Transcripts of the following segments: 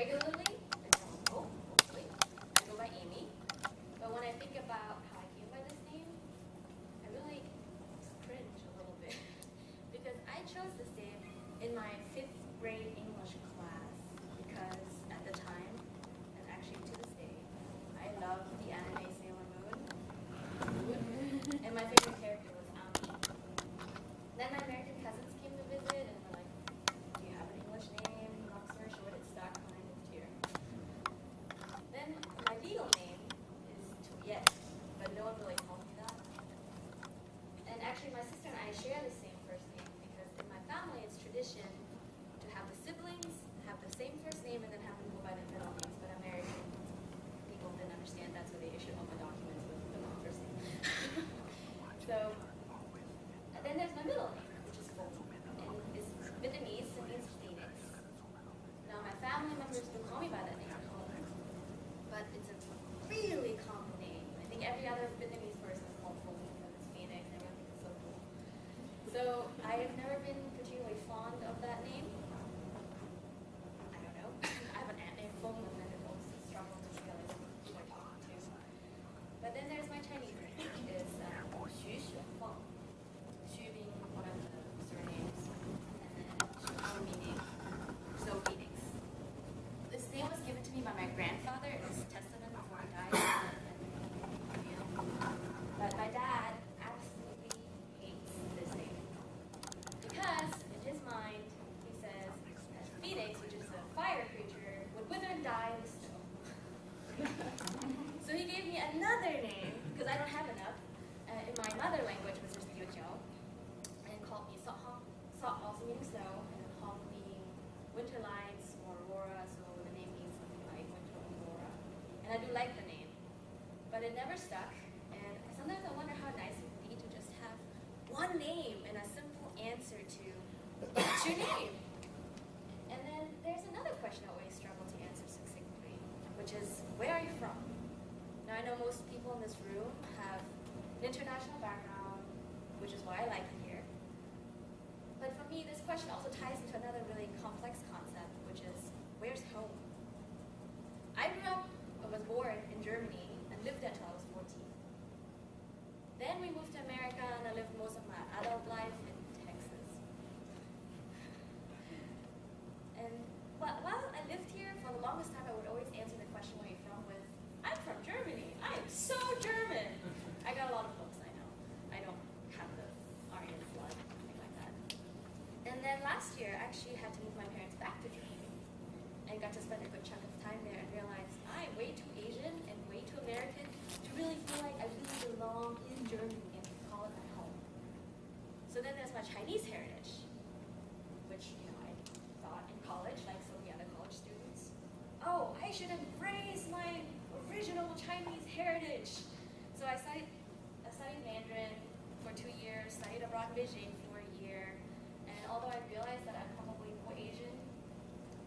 regularly, hopefully, I go by Amy. But when I think about how I came by this name, I really cringe a little bit because I chose this name in my 5th grade English class because at the time, and actually to this day, I love the anime Sailor Moon, and my favorite character was Ami. Then my American cousins came to visit and were like, "Do you have an English name?" Long story short, it stuck when I moved here. Then my legal name is Juliet, but no one really calls me that. And actually, my sister and I share the same first name because in my family, it's tradition to have the siblings have the same first name and then have them go by their middle names. But American people didn't understand that, so they issued all my documents with the wrong first name. So, and then there's my middle name, which is Phuong, and it's Vietnamese, it means phoenix. Now, my family members do call me by that name at home, but it's a really common name. I think every other Vietnamese person is called Phuong because it's phoenix, and everyone thinks it's so cool. So, I have never been particularly fond of that name. I don't know. I have an aunt named Phuong, and then it always struggle to realize who I'm talking to. But then there's my Chinese name, which is Xu Xuefeng. Xu being one of the surnames, and then Xuefeng meaning so phoenix. This name was given to me by my grandfather in his testament before he died. But my dad absolutely hates this name because in his mind he says that phoenix, which is a fire creature, would wither and die in the snow. So he gave me another name because I don't have enough in my mother language, which is Liu Jiao, and called me Sa Hong. Sa also meaning snow, and then Hong meaning winter lights or aurora. So the name means something like winter aurora. And I do like the name, but it never stuck. And sometimes I wonder how nice it would be to just have one name and a simple answer to what's your name. And then there's another question I always struggle to answer succinctly, which is where are you from? Now I know most people in this room have an international background, which is why I like it here. But for me, this question also ties into another really complex concept, which is where's home? I was born in Germany and lived there until I was 14. Then we moved to America and I lived most of my adult life in Texas. And while I lived here, for the longest time I would always answer the question where you're from with, I'm from Germany. I am so German. I got a lot of books, I know. I don't have the Aryan blood, anything like that. And then last year, I actually had to move my parents back to Germany and got to spend a good chunk of time there and realized I'm way too Asian and way too American to really feel like I really belong in Germany and call it my home. So then there's my Chinese heritage, which I thought in college, like so many other college students, oh, I should embrace my original Chinese heritage. So I studied Mandarin for 2 years, studied abroad in Beijing for a year, and although I realized that I'm probably more Asian,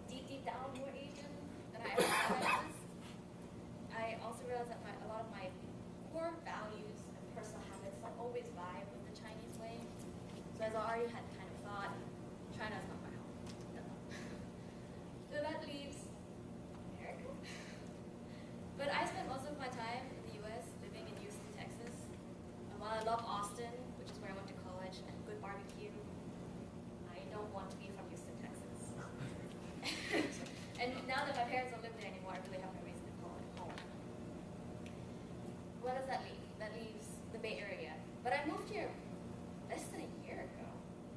deep down more Asian than I ever thought I was, I also realized that a lot of my core values and personal habits don't always vibe with the Chinese way. So as I already had kind of thought, China's not my home. No. So that leaves America. But I spent most of my time in the US, living in Houston, Texas. And while I love Austin, which is where I went to college, and good barbecue, I don't want to be from Houston, Texas. And now that my parents don't live there anymore, I really have no reason to call it home. What does that leave? That leaves the Bay Area. But I moved here less than a year ago,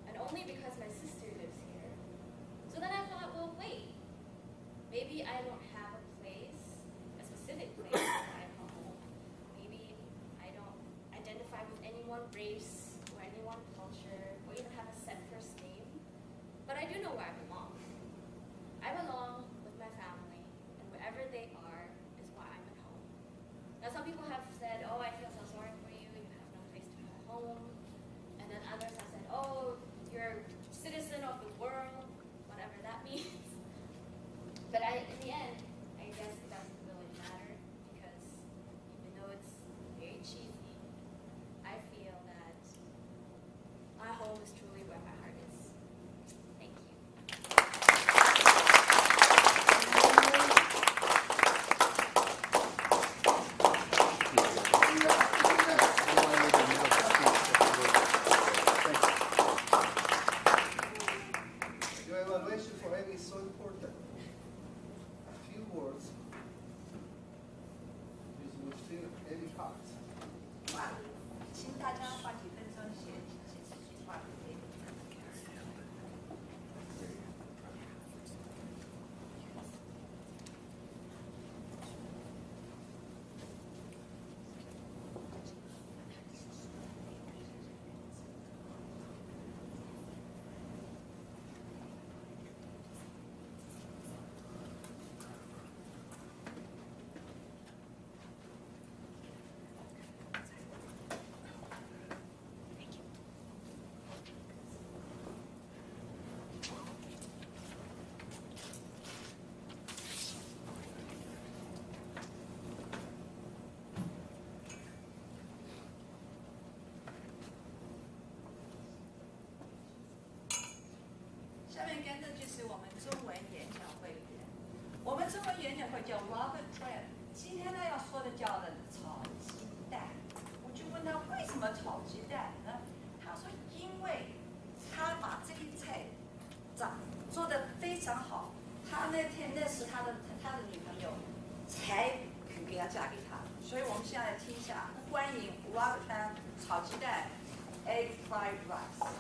and only because my sister lives here. So then I thought, well, wait, maybe I don't have a place, a specific place where I call home. Maybe I don't identify with any one race or any one culture, or even have a set first name. But I do know where I belong. I belong with my family, and wherever they are is why I'm at home. Now some people have said, oh, I feel so sorry for you, you have no place to call home. And then others have said, oh, you're a citizen of the world, whatever that means. But in the end, I guess it doesn't really matter because even though it's very cheesy, I feel that my home is truly where my heart is. Thank you. 会叫 Robert Trent。今天呢要说的叫的炒鸡蛋，我就问他为什么炒鸡蛋呢？他说因为他把这个菜做得非常好。他那是他的女朋友才肯给他嫁给他，所以我们现在来听一下，欢迎 Robert Trent 炒鸡蛋 ，egg fried rice。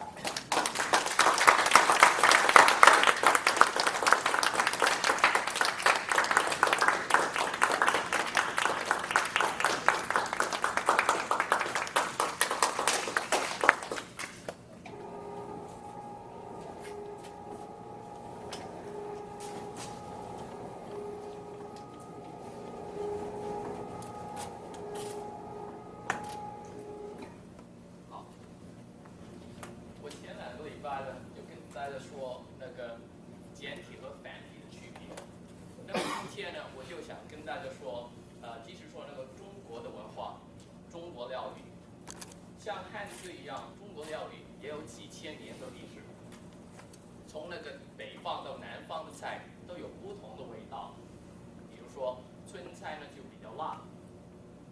大家说那个简体和繁体的区别。那么今天呢，我就想跟大家说，即使说那个中国的文化，中国料理，像汉字一样，中国料理也有几千年的历史。从那个北方到南方的菜都有不同的味道。比如说春菜呢就比较辣，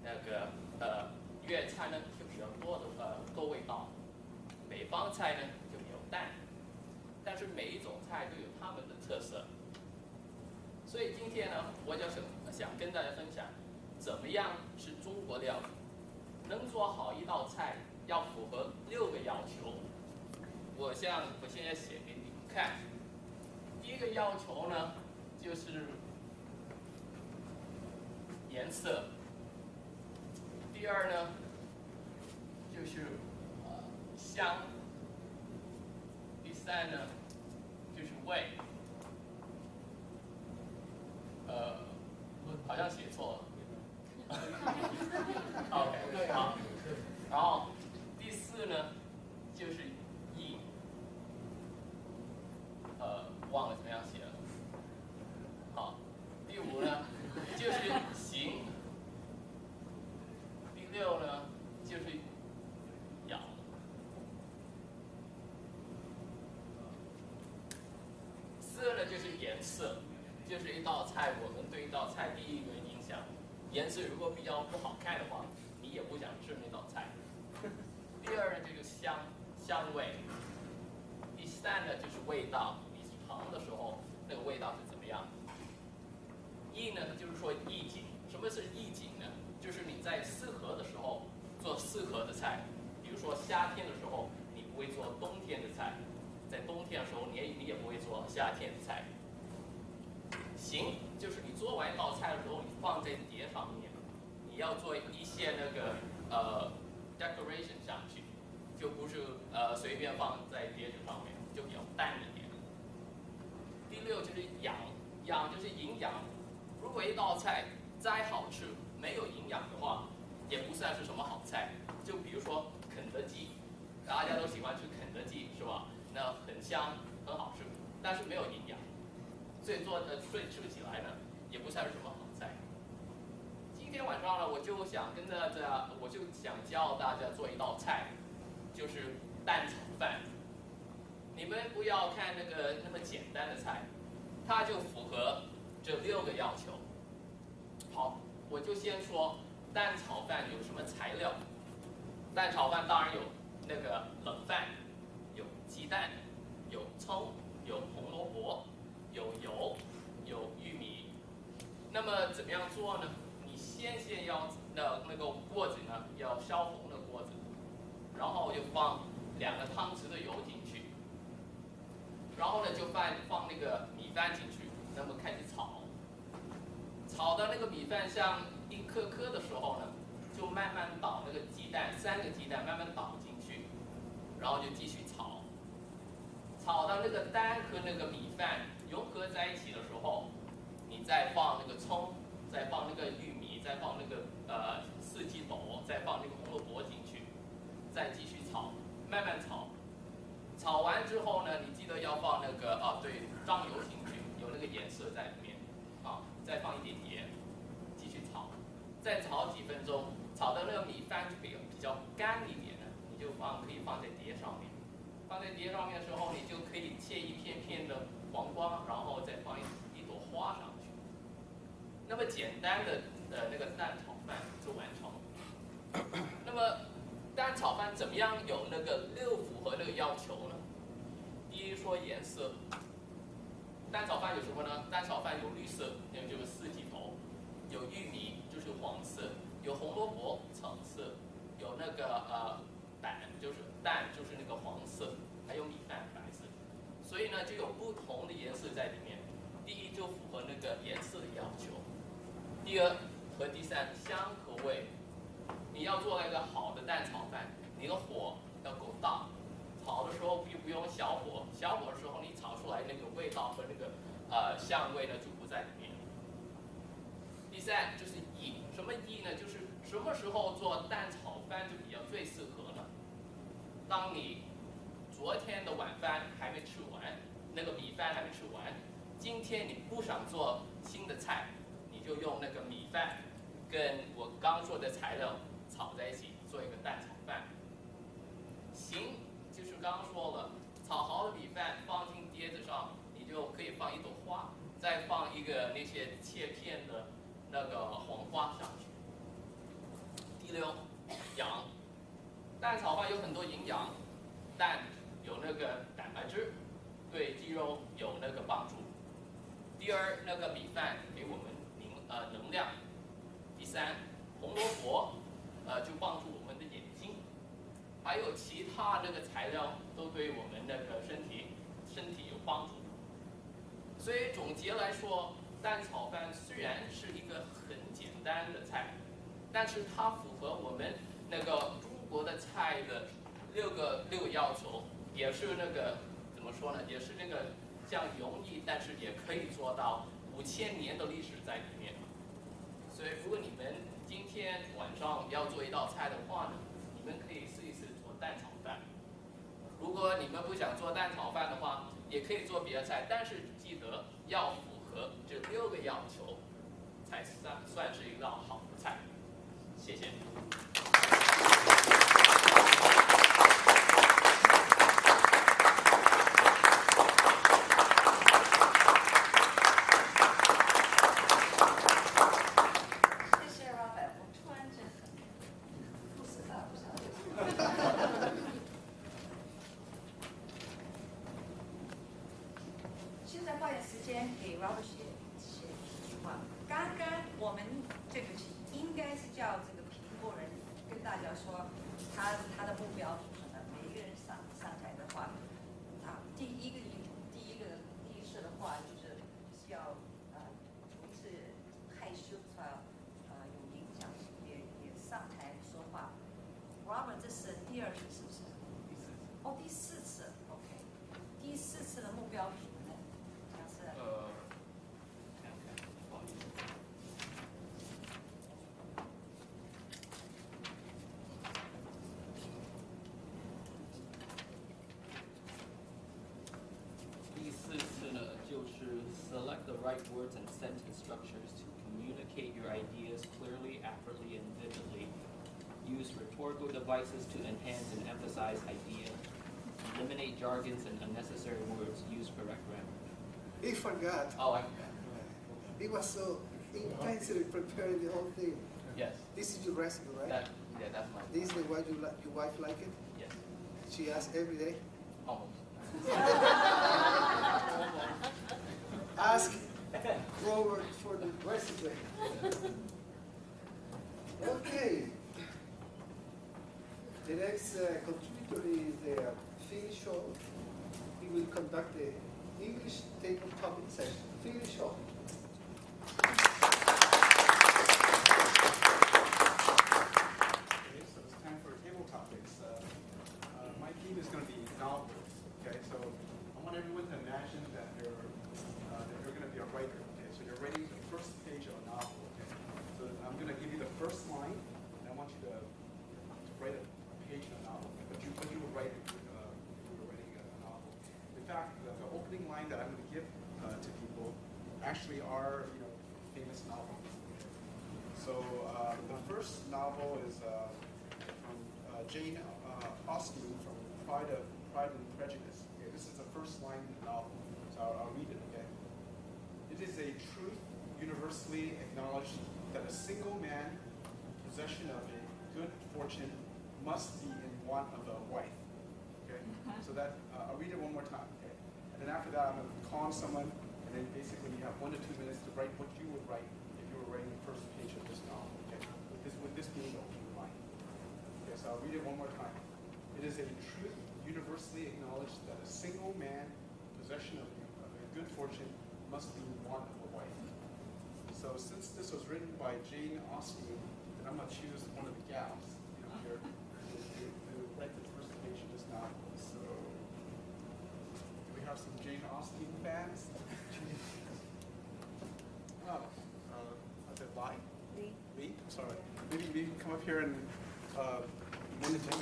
那个粤菜呢就比较多味道，北方菜呢就比较淡。但是每一种菜都有它们的特色，所以今天呢，我就想跟大家分享，怎么样是中国料理。能做好一道菜，要符合6个要求。我现在写给你们看。第一个要求呢，就是颜色。第二呢，就是香。第三呢，就是味。我好像写错了。OK， 好。然后第4呢，就是意。忘了怎么样写了。好，第5呢，就是形。第6呢，就是养。4呢就是颜色，就是一道菜，我们对一道菜第一个影响，颜色如果比较不好看的话，你也不想吃那道菜。第2呢就是香味。第3呢就是味道，你尝的时候那个味道是怎么样？意呢就是说意境。什么是意境呢？就是你在适合的时候做适合的菜，比如说夏天的时候，你不会做冬天的菜。在冬天的时候，你也不会做夏天的菜。形就是你做完一道菜的时候，你放在碟上面，你要做一些那个decoration 上去，就不是随便放在碟子上面，就比较淡一点。第6就是养，养就是营养。如果一道菜再好吃，没有营养的话，也不算是什么好菜。就比如说肯德基，大家都喜欢吃肯德基，是吧？那很香，很好吃，但是没有营养，所以吃起来呢，也不算是什么好菜。今天晚上呢，我就想教大家做一道菜，就是蛋炒饭。你们不要看那么简单的菜，它就符合这6个要求。好，我就先说蛋炒饭有什么材料。蛋炒饭当然有那个冷饭。有鸡蛋，有葱，有红萝卜，有油，有玉米。那么怎么样做呢？你先要那个锅子呢，要烧红的锅子，然后就放2个汤匙的油进去，然后呢就放那个米饭进去，那么开始炒。炒到那个米饭像一颗颗的时候呢，就慢慢倒那个鸡蛋，3个鸡蛋慢慢倒进去，然后就继续炒。炒到那个蛋和那个米饭融合在一起的时候，你再放那个葱，再放那个玉米，再放那个四季豆，再放那个红萝卜进去，再继续炒，慢慢炒。炒完之后呢，你记得要放那个酱油进去，有那个颜色在里面再放一点盐，继续炒，再炒几分钟，炒到那个米饭就比较干一点了，你就可以放在碟上面。放在碟上面的时候，你就可以切一片片的黄瓜，然后再放一朵花上去。么简单的那个蛋炒饭就完成了。那么蛋炒饭怎么样有那个符合那个要求呢？第一说颜色，蛋炒饭有什么呢？蛋炒饭有绿色，那个就是四季豆；有玉米就是黄色；有红萝卜橙色；有那个蛋就是那个黄色，还有米饭白色。所以呢，就有不同的颜色在里面。第一就符合那个颜色的要求，第二和第三香和味。你要做那个好的蛋炒饭，你的火要够大，炒的时候不用小火，小火的时候你炒出来那个味道和那个香味呢就不在里面。第三就是意，什么意呢？就是什么时候做蛋炒饭就比较最适合呢？当你昨天的晚饭还没吃完，那个米饭还没吃完，今天你不想做新的菜，你就用那个米饭跟我刚说的材料炒在一起，做一个蛋炒饭。形就是刚刚说了，炒好的米饭放进碟子上，你就可以放一朵花，再放一个那些切片的那个黄瓜上去。第六，养。蛋炒饭有很多营养，蛋有那个蛋白质，对肌肉有那个帮助。第二，那个米饭给我们能量。第三，红萝卜就帮助我们的眼睛，还有其他那个材料都对我们那个身体有帮助。所以总结来说，蛋炒饭虽然是一个很简单的菜，但是它符合我们那个中国的菜的六个要求，也是那个怎么说呢？也是那个这样容易，但是也可以做到5000年的历史在里面。所以如果你们今天晚上要做一道菜的话呢，你们可以试一试做蛋炒饭。如果你们不想做蛋炒饭的话，也可以做别的菜，但是记得要符合这6个要求，才算是一道好的菜。谢谢。谢谢 Robert， 我突然间很不知道，不晓得为什么。现在花点时间给 Robert 写一句话。刚刚我们这个应该是叫这个评过人跟大家说他的目标是什么？每一个人上台的话，第一次的话就是要不是害羞有影响，也上台说话。Robert 这是第2次是不是？哦，第4次 ，OK。第4次的目标是什么呢？像是看看，不好意思。第4次呢，就是 select the right words and sentence structures to communicate your ideas clearly, accurately, and vividly. Use rhetorical devices to enhance and emphasize ideas. Eliminate jargons and unnecessary words. Use correct grammar. He forgot. Oh, I forgot. He was so intensely preparing the whole thing. Yes. This is your recipe, right? That's my. This is the way your wife like it? Yes. She asks every day? Almost. Ask Robert for the recipe. Okay. The next contributor is Phil Shaw. He will conduct the English table topic session. Phil Shaw. Okay, so it's time for table topics. My theme is going to be novels. Okay, so I want everyone to imagine that you're going to be a writer. Okay, so you're writing the first page of a novel. Okay, so I'm going to give you the first line, and I want you to write a page in a novel. But you would write it if you were writing a novel. In fact, the opening line that I'm going to give to people actually are famous novels. So the first novel is from Jane Austen from Pride and Prejudice. Okay, this is the first line in the novel, so I'll read it. Okay. It is a truth universal universally acknowledged that a single man possession of a good fortune must be in want of a wife. Okay? So that, I'll read it one more time. Okay? And then after that, I'm going to call on someone, and then basically you have 1 to 2 minutes to write what you would write if you were writing the first page of this novel. Okay? With this being the opening line. Okay, so I'll read it one more time. It is a truth universally acknowledged that a single man possession of a good fortune must be in want of a wife. So since this was written by Jane Austen, then I'm going to choose one of the gals here to write the first page of this novel. So do we have some Jane Austen fans? Oh, is it Lai? Lee? I'm sorry. Maybe you can come up here and win the thing.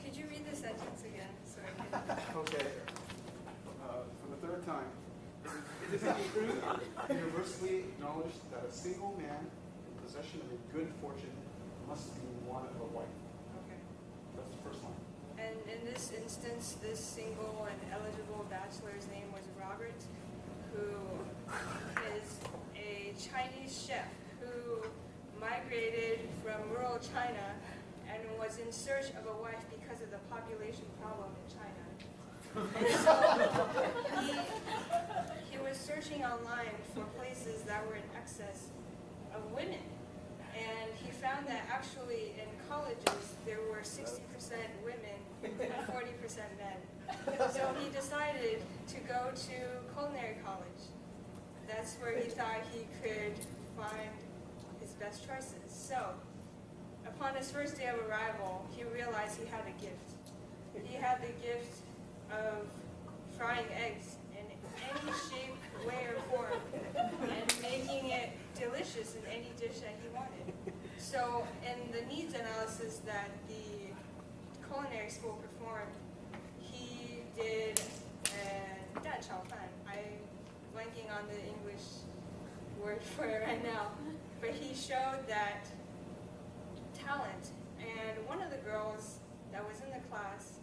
Could you read the sentence again? So I can... Okay. For the third time. It is a truth universally acknowledged that a single man in possession of a good fortune must be in want of a wife. Okay. That's the first line. And in this instance, this single and eligible bachelor's name was Robert, who is a Chinese chef who migrated from rural China and was in search of a wife because of the population problem in China. And so he was searching online for places that were in excess of women. And he found that actually in colleges there were 60% women and 40% men. So he decided to go to culinary college. That's where he thought he could find his best choices. So upon his first day of arrival, he realized he had a gift. He had the gift of frying eggs in any shape, way, or form, and making it delicious in any dish that he wanted. So in the needs analysis that the culinary school performed, he did da chao fan. I'm blanking on the English word for it right now. But he showed that talent. And one of the girls that was in the class,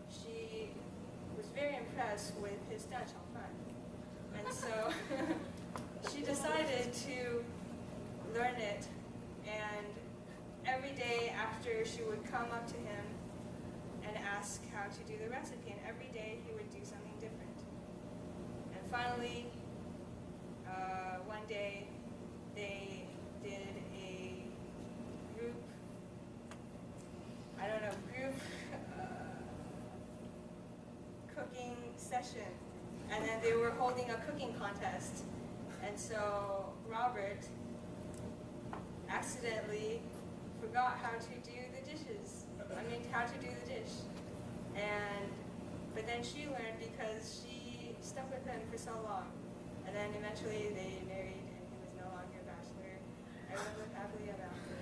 she was very impressed with his da chao fan. And so she decided to learn it, and every day after she would come up to him and ask how to do the recipe, and every day he would do something different. And finally, one day they did a group cooking session, and then they were holding a cooking contest. And so Robert accidentally forgot how to do the dishes. How to do the dish. But then she learned because she stuck with him for so long. And then eventually they married, and he was no longer a bachelor. Everyone lived happily ever after.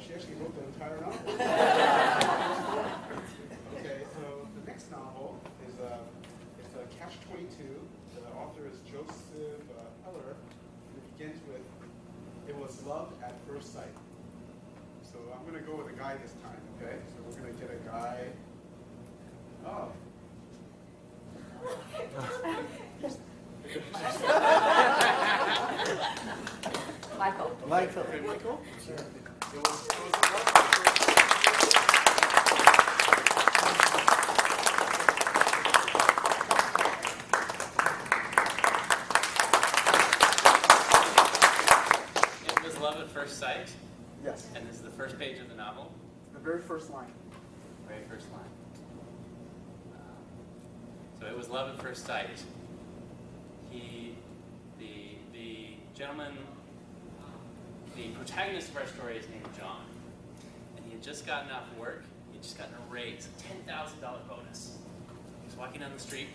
She actually wrote the entire novel. Okay, so the next novel is it's a Catch-22. The author is Joseph Heller, and it begins with, "It was love at first sight." So I'm going to go with a guy this time, okay? So we're going to get a guy. Oh. Michael. Michael. Okay, Michael? Sure. It was love. It was love at first sight, Yes, and this is the first page of the novel, the very first line. very first line. So it was love at first sight. The gentleman, the protagonist of our story is named John, and he had just gotten off work. He had just gotten a raise, a $10,000 bonus. He was walking down the street,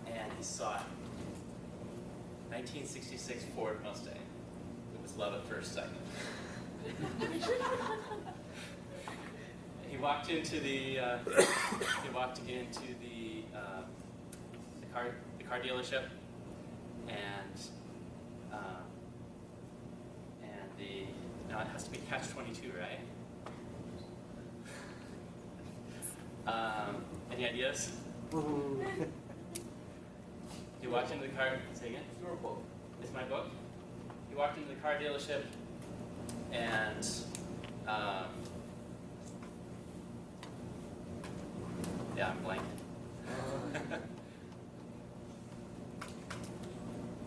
and he saw it. 1966 Ford Mustang. It was love at first sight. walked into the car dealership, and now it has to be catch-22, right? Any ideas? You walked into the car. Say again. It's your book. It's my book. You walked into the car dealership, and yeah, I'm blank.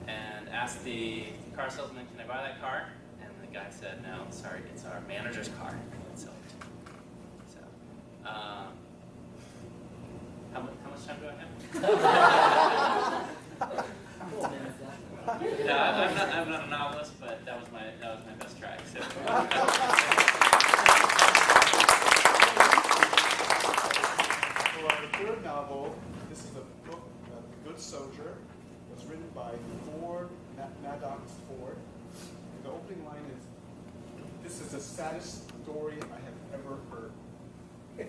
And asked the car salesman, "Can I buy that car?" And the guy said, "No, sorry, it's our manager's car. Can't sell it." So, how much time do I have? No, I'm not a novelist, but that was my best try. So. For our third novel, this is a book, The Good Soldier. It was written by Maddox Ford. And the opening line is, "This is the saddest story I have ever heard." This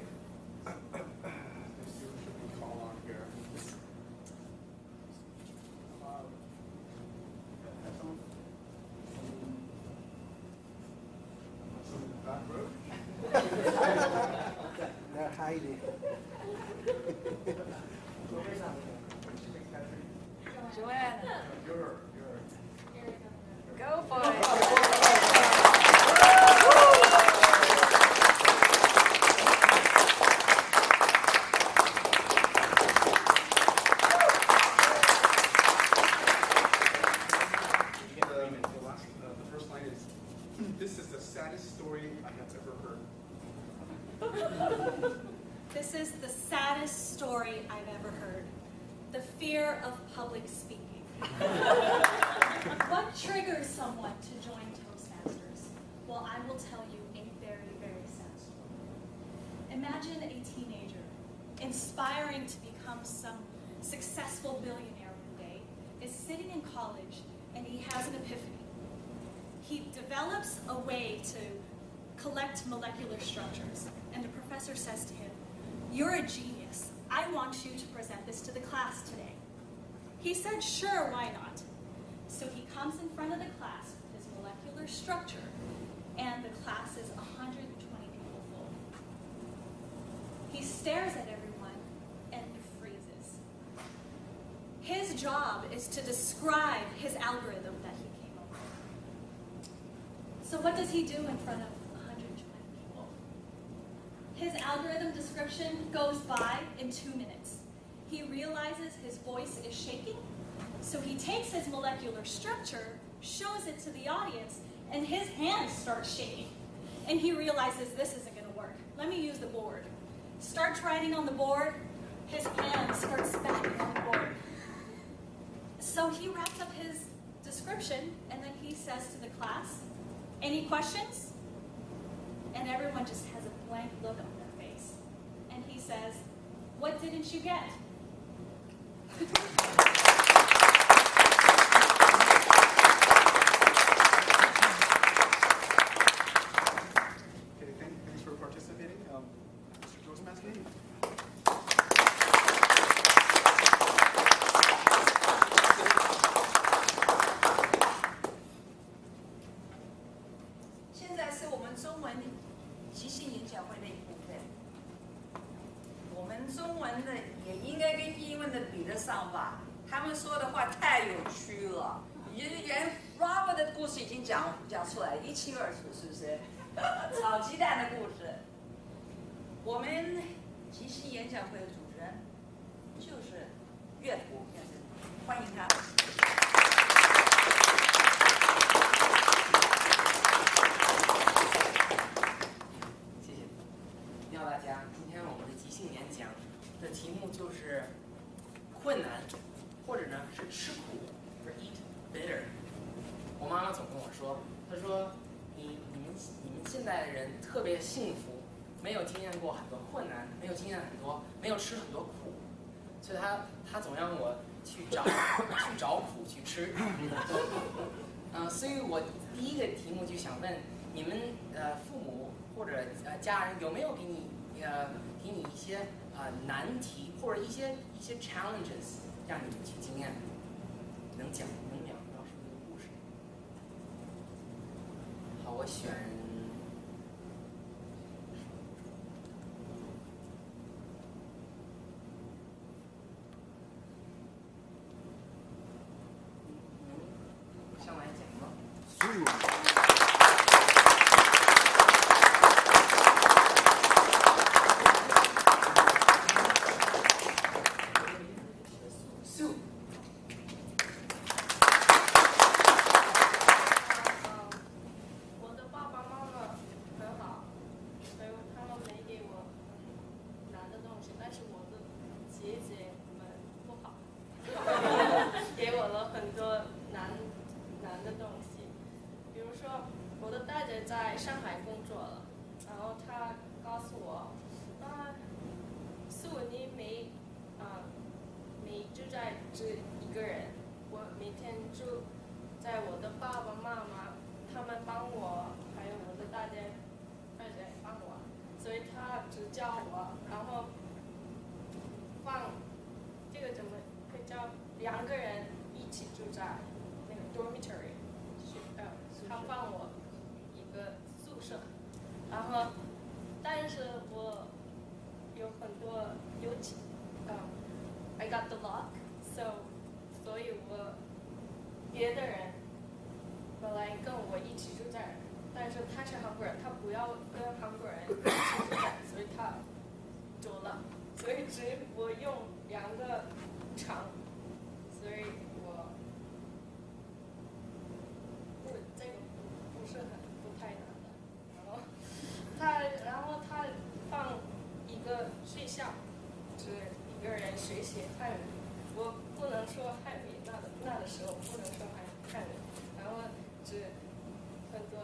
should be called on here. Have someone? Someone in the back row? They're hiding. Joanna, You're. go for it. The first line is, "This is the saddest story I have ever heard." This is the saddest story I've ever heard. The fear of public speaking. What triggers someone to join Toastmasters? Well, I will tell you a very, very sad story. Imagine a teenager inspiring to become some successful billionaire one day is sitting in college and he has an epiphany. He develops a way to collect molecular structures, and the professor says to him, "You're a genius. I want you to present this to the class today." He said, "Sure, why not?" So he comes in front of the class with his molecular structure, and the class is 120 people full. He stares at everyone and he freezes. His job is to describe his algorithm that he came up with. So what does he do in front of 120 people? His algorithm description goes by in 2 minutes. He realizes his voice is shaking, so he takes his molecular structure, shows it to the audience, and his hands start shaking. And he realizes this isn't going to work. Let me use the board. Starts writing on the board, his hand starts spamming on the board. So he wraps up his description, and then he says to the class, "Any questions?" And everyone just has a blank look on their face. And he says, "What didn't you get?" Okay, thanks for participating. Mr. Toastmaster? 现在是我们中文即兴演讲会的一部分。我们中文的也应该跟英文的比得上吧？他们说的话太有趣了，连 Robert 的故事已经讲出来一清二楚，是不是？炒鸡蛋的故事。我们即兴演讲会的主持人就是乐图先生，欢迎他。谢谢，你好大家。今天我们的即兴演讲的题目就是困难，或者呢是吃苦 ，eat bitter。我妈妈总跟我说，她说你们现在的人特别幸福，没有经验过很多困难，没有经验很多，没有吃很多苦，所以她总让我去找苦去吃。所以我第一个题目就想问你们父母或者家人有没有给你给你一些难题或者一些 challenges， 让你去经验能描述这个故事。好，我选。上来讲吗？我的爸爸妈妈很好，所以他们没给我难的东西，但是我的姐姐们不好，给我了很多难的东西。比如说，我的大姐在上海工作了，然后她告诉我，素你没住在这一个人，我每天住在我的爸爸妈妈。他们帮我，还有我的大姐帮我，所以他只教我，然后放这个怎么可以叫2个人一起住在那个 dormitory， 他放我一个宿舍，然后但是我有很多I got the lock， 所以我别的人。本来跟我一起住在，但是他是韩国人，他不要跟韩国人一起住在，所以他走了，所以我用2个床，所以这个不是不太难的。然后他放一个学校，只一个人学习汉语，我不能说汉语，那的时候不能说汉语，然后。是很多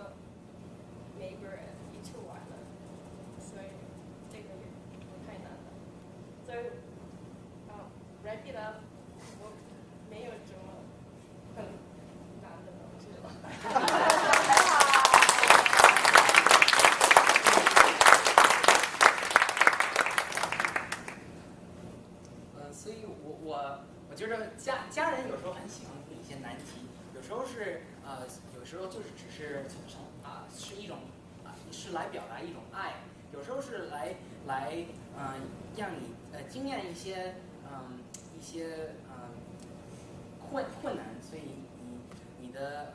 美国人一起玩的，所以这个也不太难的。所以wrap it up， 我没有什么很难的东西了。所以我觉得家人有时候很喜欢给一些难题，有时候是有时候就是只是是一种是来表达一种爱，有时候是来让你经验一些困难，所以你的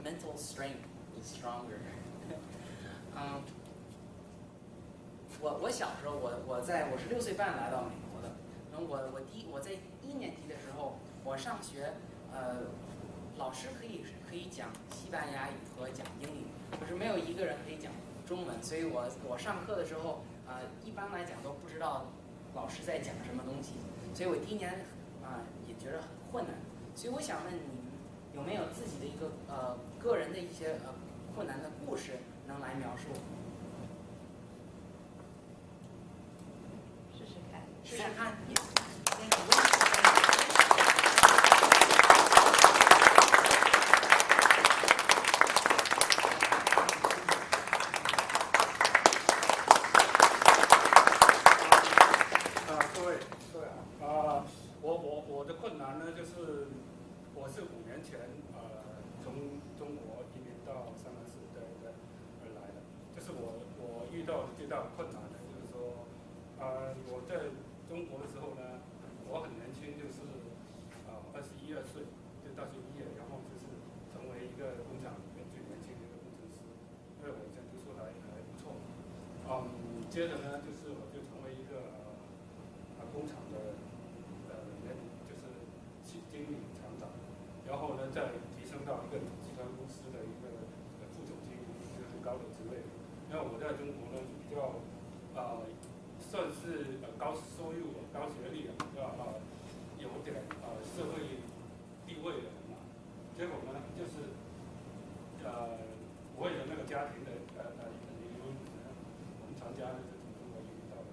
mental strength is stronger 我小时候我是6岁半来到美国的，然后我在1年级的时候，我上学老师可以讲西班牙语和讲英语，可是没有一个人可以讲中文，所以我上课的时候一般来讲都不知道老师在讲什么东西，所以我第1年也觉得很困难，所以我想问你们有没有自己的一个个人的一些困难的故事能来描述？试试看。试试看。我的困难呢，就是我是5年前从中国移民到三藩市而来的，就是我遇到的最大的困难呢，就是说我在中国的时候呢，我很年轻，就是21、22岁就大学毕业，然后就是成为一个工厂里面最年轻的一个工程师，因为我以前读书还不错。接着呢，就是我就成为一个工厂的就是经理厂长，然后呢再提升到一个集团公司的一个副总经理，就是高的职位。因为我在中国呢比较算是高收入、高学历有点社会地位的人嘛。结果呢就是为了那个家庭的理由，我们全家呢就从中国移民到了。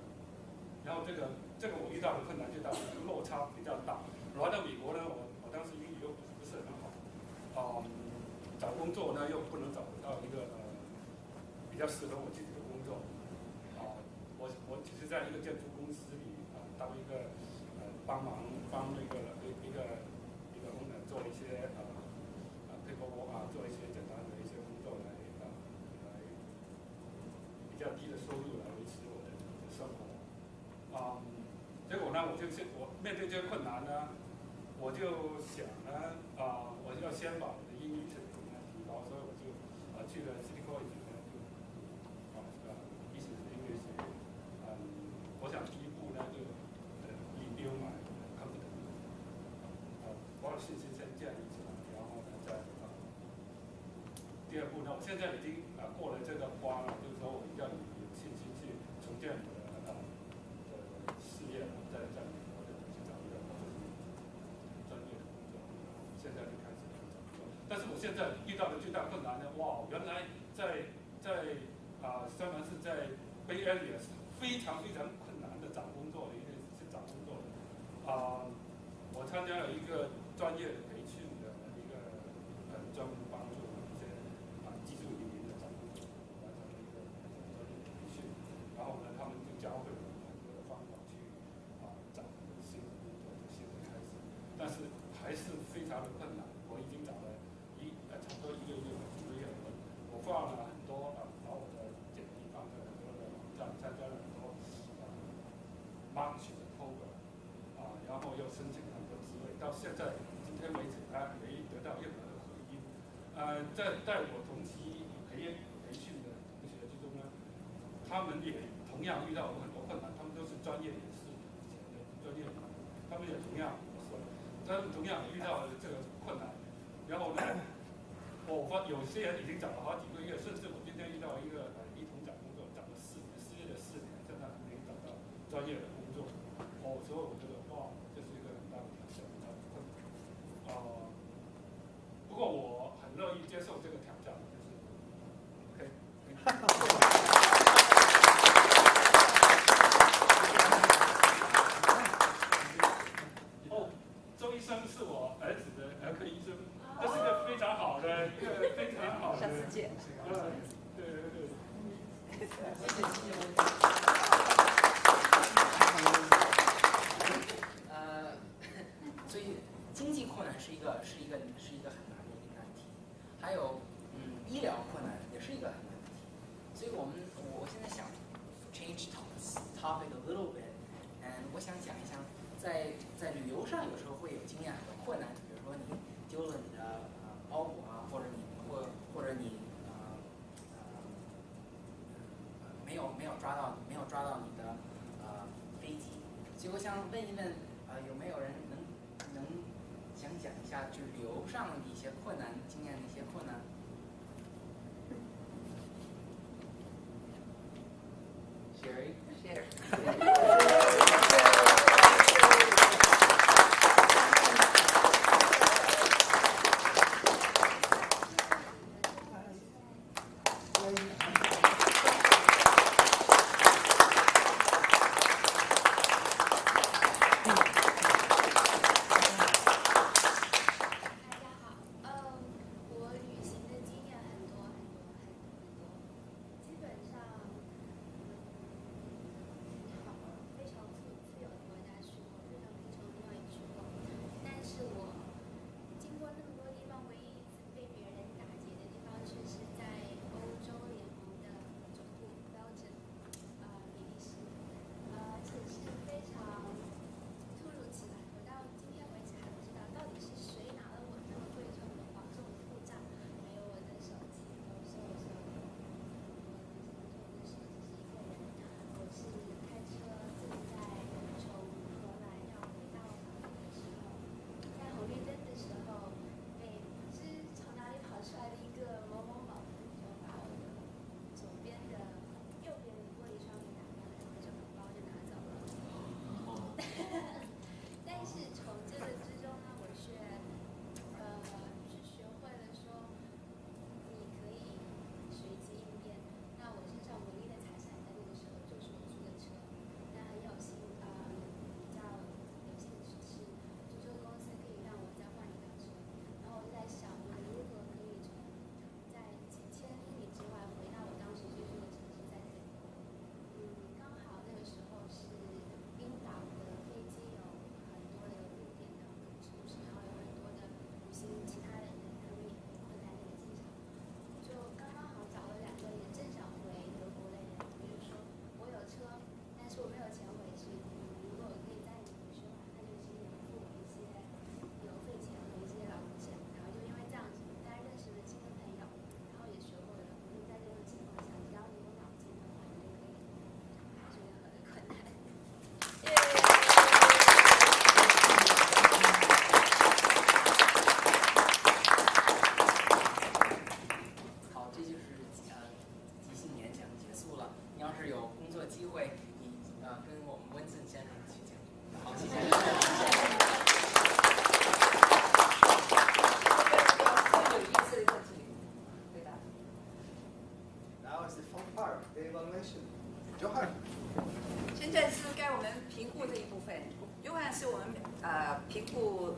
然后这个我遇到的困难最大，落差比较大。来到美国呢，我当时英语又不是很好，找工作呢又不能找得到一个比较适合我自己的工作，我只是在一个建筑公司里当一个帮那个一个工人做一些paperwork做一些简单的一些工作来比较低的收入来维持我的生活。结果呢，我面对这个困难呢，我就想呢我要先把我的英语水平呢提高，所以我就去了 City College 呢business English。我想第一步呢就build my confidence，把我信心先建立起来，然后呢再第二步呢，我现在已经过了这个关了，就是说我比较有信心去重建我的事业，在美国去找一个专业的工作，现在就开始找工作。但是我现在遇到的最大困难呢，哇，原来在三藩市在 Bay Area 是非常非常困难的找工作的是找工作的。我参加了一个专业的培训的一个专门帮助一些技术移民的找工作，完成了一个专业的培训。然后呢，他们就教会我们很多的方法去找新的工作，新的开始。但是还是非常的困难。我已经找了差不多1个月了，我放了很多把我的简历放在很多的网站，参加了很多March 的 program， 然后又申请了很多职位，到现在今天为止还没得到任何的回应。在我同期培训的同学之中呢，他们也同样遇到很多困难，他们都是专业人士，以前的专业人士，他们也同样遇到了这个困难。然后呢，我发有些人已经找了好几个月，甚至我今天遇到一个一同找工作，找了4年，失业了4年，现在还没找到专业的工作。所以我觉得哇，这是一个很大的挑战，很大的困难。不过我很乐意接受这个挑战，就是 OK。周医生是我儿子的儿科医生，这是个非常好的下次见。对。所以经济困难是一个很难的一个难题，还有医疗困难也是一个很难的题。所以我现在想 change topic a little bit， 我想讲一下在旅游上有时候会有经验很多困难，比如说你丢了你的包裹或者你没有抓到你的飞机。所以我想问一问有没有人能讲一下就是旅游上的一些困难经验的一些困难？Sherry。我旅行的有机会你跟我们温正先生去讲。好，谢谢。有意思的问题，回答。Now is the fun part, the evaluation. Johan. 现在是该我们评估这一部分。约翰是我们评估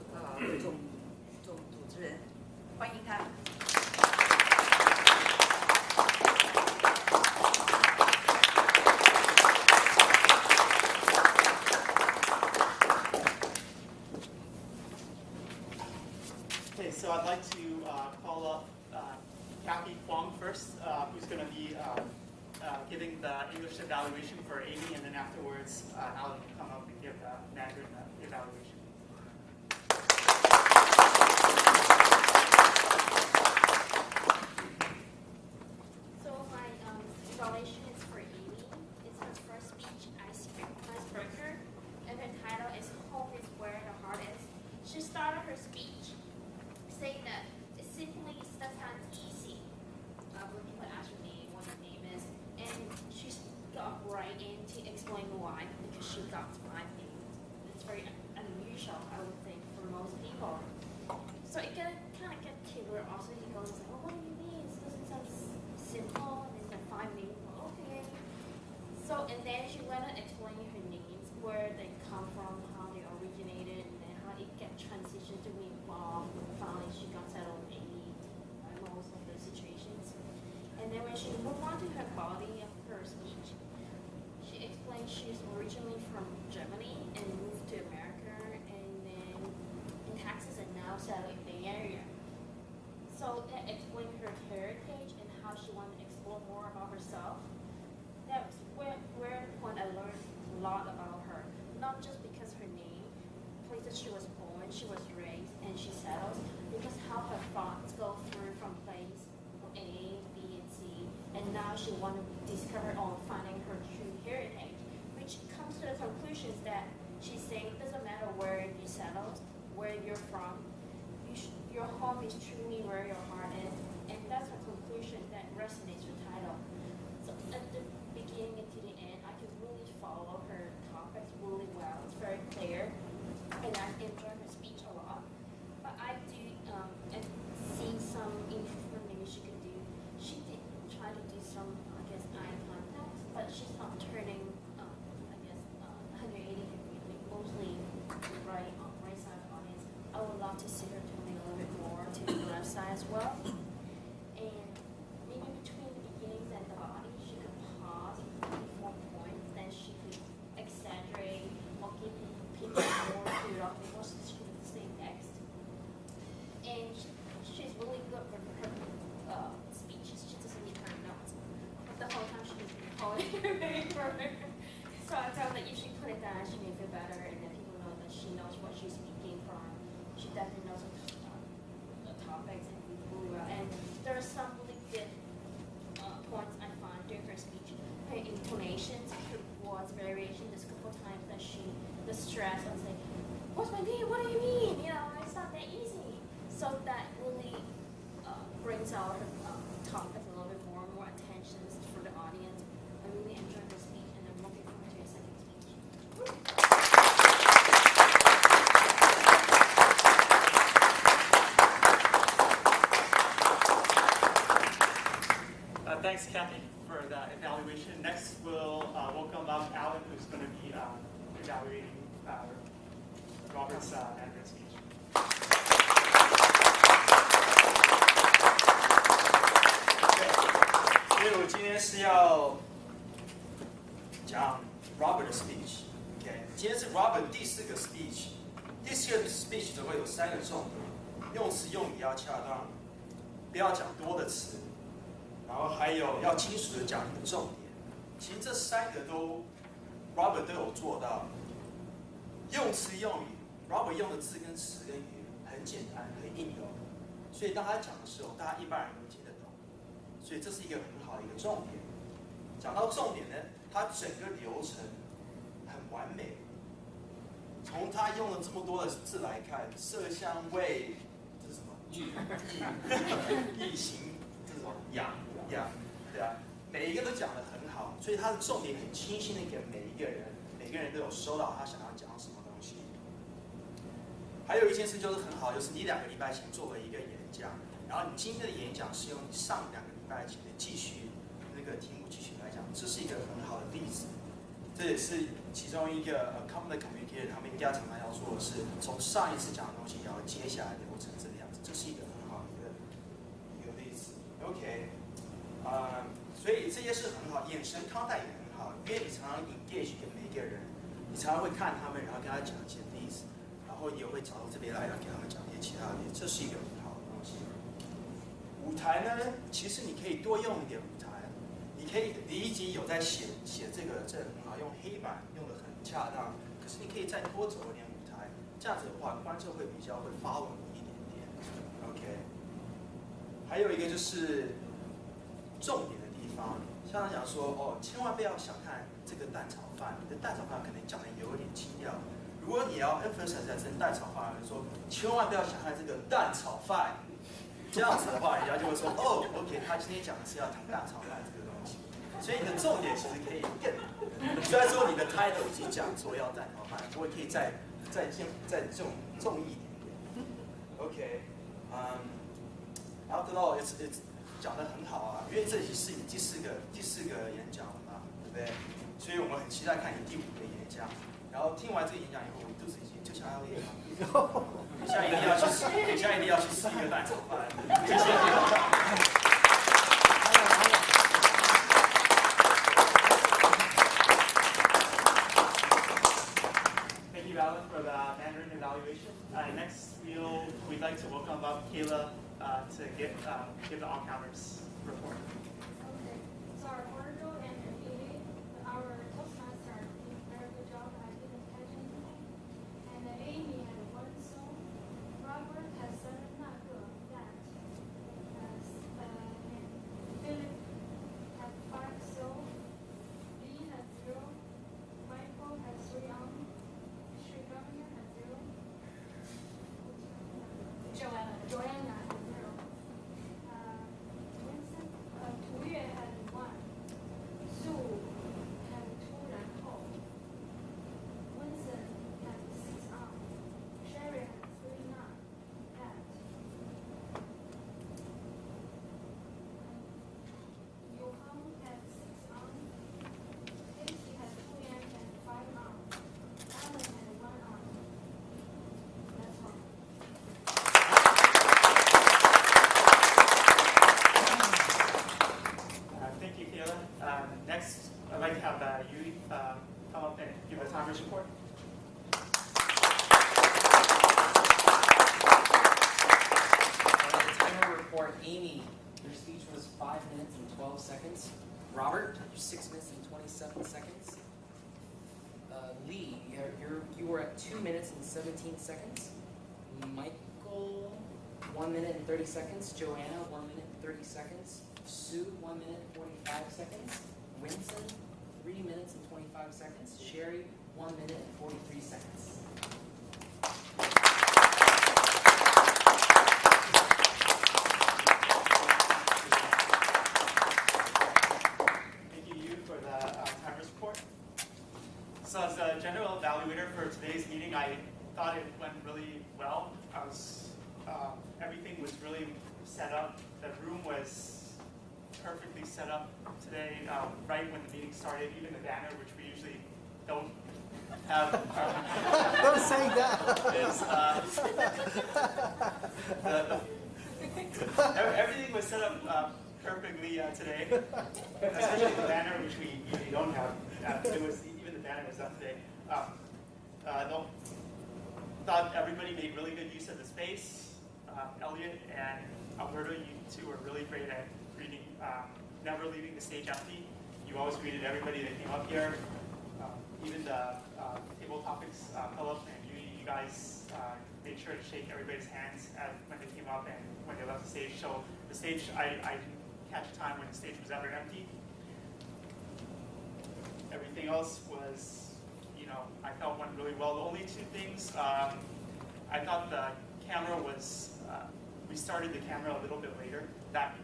总主持人，欢迎他。Okay, so I'd like to call up Kathy Huang first, who's going to be giving the English evaluation for Amy, and then afterwards Alan will come up and give the Mandarin evaluation. So my evaluation is for Amy. It's her first speech, Icebreaker, and her title is Home is Where the Heart Is. She started her speech saying that it simply sounds easy. When people ask her name, what her name is, and she got right into explaining why, because she got 5 names. It's very unusual, I would think, for most people. So it kind of get curiosity. He goes, oh, what do you mean? It doesn't sound simple. And then 5 names. Okay. So and then she went on explaining her names, where they come from, how they originated, and then how it get transitioned to be involved. And finally, she got settled in most of the situations. And then when she moved on to her body of her speech, she explained she's originally from Germany and moved to America, and then in Texas and now settled in the Bay Area. So that explained her heritage and how she wanted to explore more about herself. That was where when I learned a lot about her, not just because her name, places she was born, she was raised, and she settles, because how her thoughts go through from place A, B, and C, and now she wanted to discover or finding her true heritage, which comes to the conclusions that she's saying it doesn't matter where you settle, where you're from, your home is truly where your heart is, and that's a conclusion that resonates with the title. So at the beginning and to the end, I can really follow her topics really well. It's very clear, and I enjoy her speech a lot. But I do see some improvement maybe she could do. She did try to do some, I guess, eye contact, but she's not turning, 180 degrees, mostly right side of the audience. I would love to see her turning a little bit more to the left side as well. And maybe between the beginnings and the body, she could pause before points, then she could exaggerate or give people more curiosity before she could say next. And she's really good with her speeches. She doesn't need her notes. But the whole time she was holding her very perfect. So I felt that if she put it down, she may feel better, and then people know that she knows what she's speaking from. She definitely knows the topics and really well. And there are some really good points I found during her speech. Her intonations, her voice variation. There's a couple of times that the stress, I was like, what's my name? What do you mean? It's not that easy. So that really brings out her topics a little bit more attention for the audience. I really enjoyed her speech, and I'm looking forward to her second speech. Thanks, Kathy, for the evaluation. Next, we'll welcome up Alan, who's going to be evaluating Robert's Mandarin speech. 所以我今天是要讲 Robert 的 speech。OK， 今天是 Robert 第4个 speech。第4个 speech 总共有3个重点，用词用语要恰当，不要讲多的词，然后还有要清楚的讲你的重点。其实这3个都 Robert 都有做到。用词用语 ，Robert 用的字跟词跟语很简单，很应用，所以当他讲的时候，大家一般人都听得懂。所以这是一个很好的一个重点。讲到重点呢，它整个流程很完美。从他用了这么多的字来看，色香味，这是什么？意形，这是什么？养，对啊。每一个都讲得很好，所以他的重点很清晰的给每一个人，每个人都有收到他想要讲什么东西。还有一件事就是很好，就是你2个礼拜前做了一个演讲，然后你今天的演讲是用你上2个礼拜前的继续那个题目继续来讲，这是一个很好的例子。这也是其中一个common communicator 他们应该常常要做的是，从上一次讲的东西，然后接下来流程这个样子，这是一个很好的一个例子。OK， 所以这些是很好，眼神 contact 也很好，因为你常常 engage 跟每一个人，你常常会看他们，然后跟他讲一些例子，然后也会找到这边来，然后给他们讲一些其他的例子，这是一个很好的东西。舞台呢，其实你可以多用一点舞台。你可以第一集有在写这个很好，用黑板用得很恰当。可是你可以再多走一点舞台，这样子的话，观众会比较会 follow 你一点点。OK。还有一个就是重点的地方，像他讲说哦，千万不要小看这个蛋炒饭，你的蛋炒饭可能讲的有点轻调。如果你要 emphasize 在这蛋炒饭，就说千万不要小看这个蛋炒饭。这样子的话，人家就会说哦 ，OK， 他今天讲的是要谈蛋炒饭这个东西，所以你的重点其实可以更，虽然说你的 title 已经讲说要蛋炒饭，不过可以再重一点点。OK， after all， 讲得很好啊，因为这里是你第四个演讲了嘛，对不对？所以我们很期待看你第5个演讲。然后听完这个演讲以后，我肚子已经就想要练了。等一下一定要去吃一个蛋炒饭。谢谢。Thank you, Alan, for the Mandarin evaluation. Next, we'd like to welcome up Kayla to give the on-campus report. Okay, so our Ordo and Amy, our Toastmaster, did a very good job. I didn't catch anything. And Amy had 1 song. Robert has 7那个 that. And Philip had 5 song. Lee had 0. Michael had 3 on. Street Governor had 0. Joanna had 0. Vincent, 涂月 had 1. Sue had 2 然后 Winston had 6 on. Sherry had 3 not. That. Johan had 6 on. Casey had 2 and 5 on. Alan had 1 on. That's all. Thank you, Kayla. Next, I'd like to have Yui come up and give a timers report. The timer report, Amy, your speech was 5 minutes and 12 seconds. Robert, you're 6 minutes and 27 seconds. Lee, you were at 2 minutes and 17 seconds. Michael, 1 minute and 30 seconds. Joanna, 1 minute and 30 seconds. Sue, 1 minute and 45 seconds. Winston, 3 minutes and 25 seconds. Sherry, 1 minute and 43 seconds. Thank you for the timers report. So as a general evaluator for today's meeting, I thought it went really well. Everything was really set up. The room was perfectly set up today, right when the meeting started. Even the banner, which we usually don't have. Don't say that. Everything was set up perfectly today, especially the banner, which we usually don't have. Even the banner was up today. Thought everybody made really good use of the space. Elliot and Alberto, you two were really great at greeting, never leaving the stage empty. You always greeted everybody that came up here. Even the table topics, Philip and you guys made sure to shake everybody's hands when they came up and when they left the stage. So the stage, I didn't catch a time when the stage was ever empty. Everything else was, I felt went really well. The only 2 things, I thought the camera was, we started the camera a little bit later. That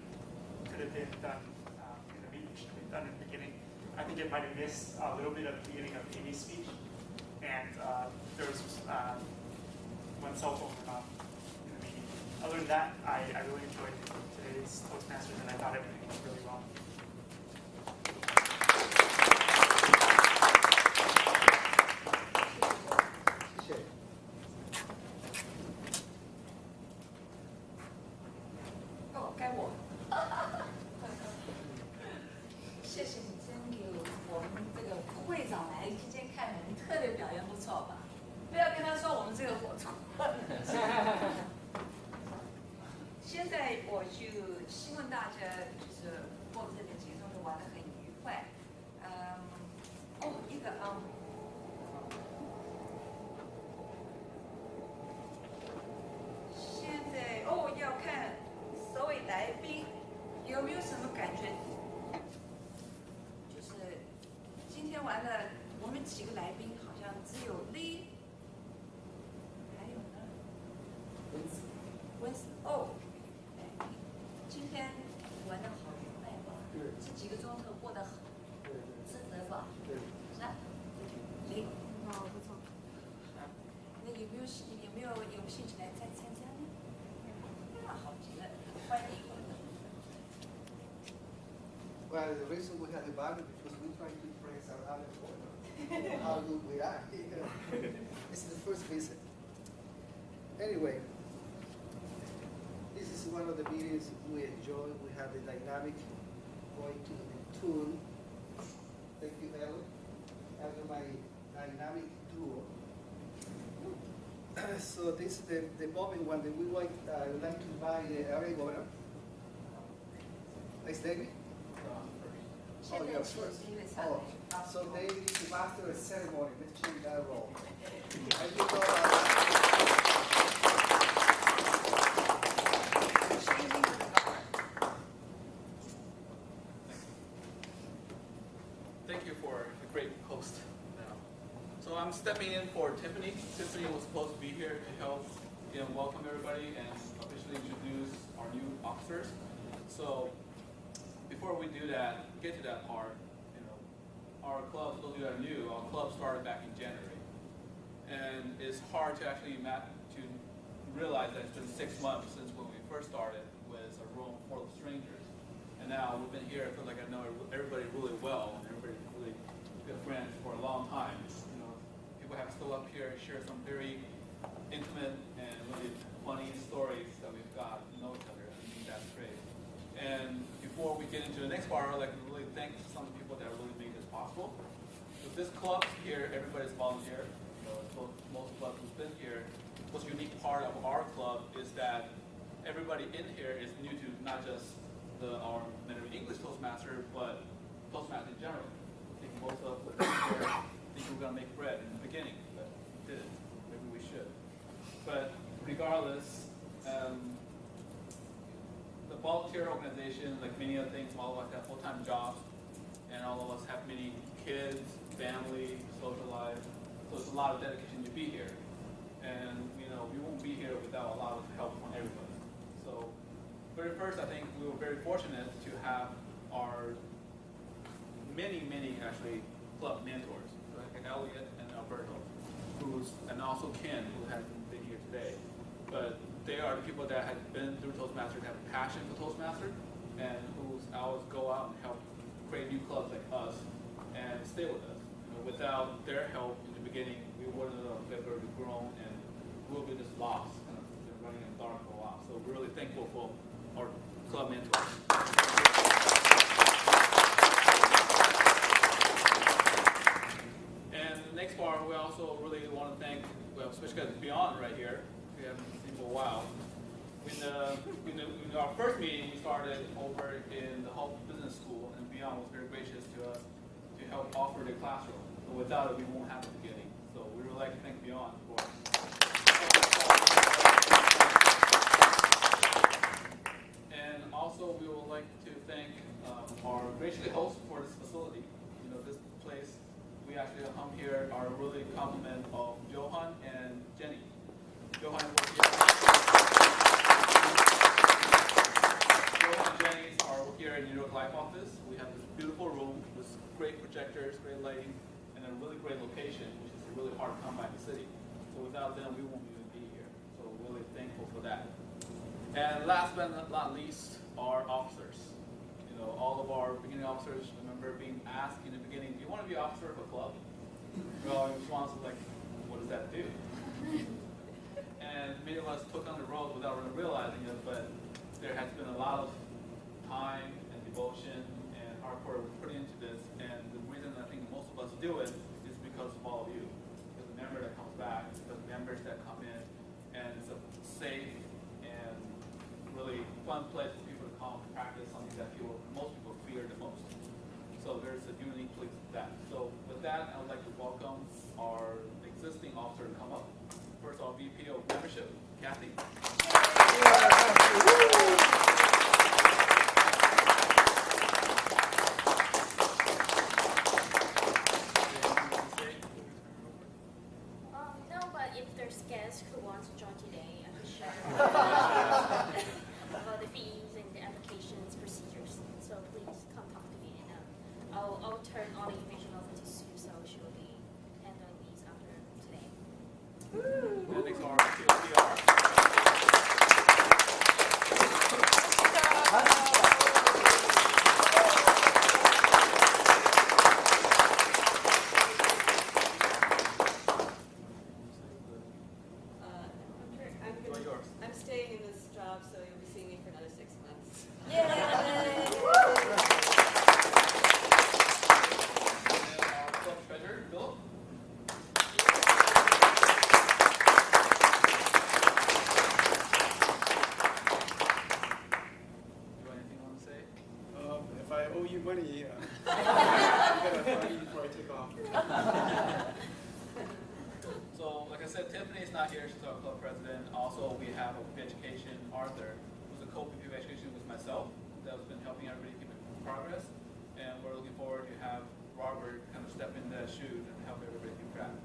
could have been done in the done in the beginning. I think it might have missed a little bit of the beginning of Amy's speech, and there was one cell phone went off in the meeting. Other than that, I really enjoyed today's Toastmasters, and I thought everything went really well.哦，该我。谢谢你真给我们这个副会长来今天看人，特别表现不错吧？不要跟他说我们这个活动。现在我就希望大家就是过这个节日玩得很愉快。现在要看所谓来宾有没有什么感觉？就是今天玩的我们几个来宾好像只有Lee，还有呢，温斯今天玩的好愉快吧？这几个钟头过得很值得吧？是吧？Lee，不错。那有没有兴趣来再参加呢？那好极了，欢迎。Well, the reason we had the banner because we try to impress our other foreigners how good we are. It's the first visit. Anyway, this is one of the meetings we enjoy. We have the dynamic going to the tune. Thank you, Ellen. After my dynamic duo. So this is the moment when we would like to invite the area governor. Is David? Oh, yeah, first. Oh, so David is the master of ceremony. Let's change that role. And you Thank you for the great host. So I'm stepping in for Tiffany. Tiffany was supposed to be here to help welcome everybody and officially introduce our new officers. So before we do that, get to that part, our club, for those of you that are new, our club started back in January. And it's hard to actually to realize that it's been 6 months since when we first started with a room full of strangers. And now we've been here, I feel like I know everybody really well, and everybody's really good friends for a long time. People have stood up here and share some very intimate and really funny stories that we've got to know each other. I think that's great. And before we get into the next part, I'd like to really thank some of the people that really made this possible. With this club here, everybody's volunteer. Most clubs who've been here. What's a unique part of our club is that everybody in here is new to not just our Mandarin English Toastmaster, but Toastmaster in general. I think most of us here think we're going to make bread in the beginning, but we didn't. Maybe we should. But regardless, the volunteer organization, like many other things, all of us have full-time jobs, and all of us have many kids, family, social life. So it's a lot of dedication to be here. And we won't be here without a lot of help from everybody. So very first, I think we were very fortunate to have our many actually club mentors, like Elliot and Alberto, and also Ken, who hasn't been here today. But they are the people that have been through Toastmasters, have a passion for Toastmasters, and who always go out and help create new clubs like us and stay with us. Without their help in the beginning, we wouldn't have ever grown, and we would be just lost, kind of running in the dark for a while. So we're really thankful for our club mentors. And the next part, we also really want to thank, especially Beyond right here. We haven't seen for a while. In our first meeting, we started over in the Hope Business School, and Beyond was very gracious to us to help offer the classroom. So without it, we won't have the beginning. So we would like to thank Beyond for. And also, we would like to thank our gracious host for this facility. This place, we actually come here are a really compliment of Johan and Jenny. Johan and Jenny are here in New York Life office. We have this beautiful room great projectors, great lighting, and a really great location, which is really hard to come by in the city. So without them, we won't even be here. So we're really thankful for that. And last but not least, our officers. You know, all of our beginning officers remember being asked in the beginning, do you want to be an officer of a club? Well, in response was like, what does that do? And many of us took on the role without really realizing it, but there has been a lot of time and devotion and hard work put into this. And the reason I think most of us do it is because of all of you. Because the member that comes back, the members that come in, and it's a safe and really fun place for people to come practice something that most people fear the most. So there's a unique place to that. So with that, I would like to welcome our existing officer to come up. First, our VP of Membership, Kathy. No, but if there's guests who want to join today, I will share about the fees and the applications procedures. So please come talk to me, and I'll turn all the information over to Sue, so she will be handling these after today. And next, our TLDR. I'm staying in this job, so you'll be seeing me for another 6 months. And our club treasurer, Philip. You have anything you want to say? If I owe you money, you gotta tell me before I take off. So, like I said, Tiffany is not here. She's our club president. Also, we have a VP Education, Arthur, who's a co-VP of Education with myself, that has been helping everybody keep progress. And we're looking forward to have Robert kind of step in the shoes and help everybody keep track.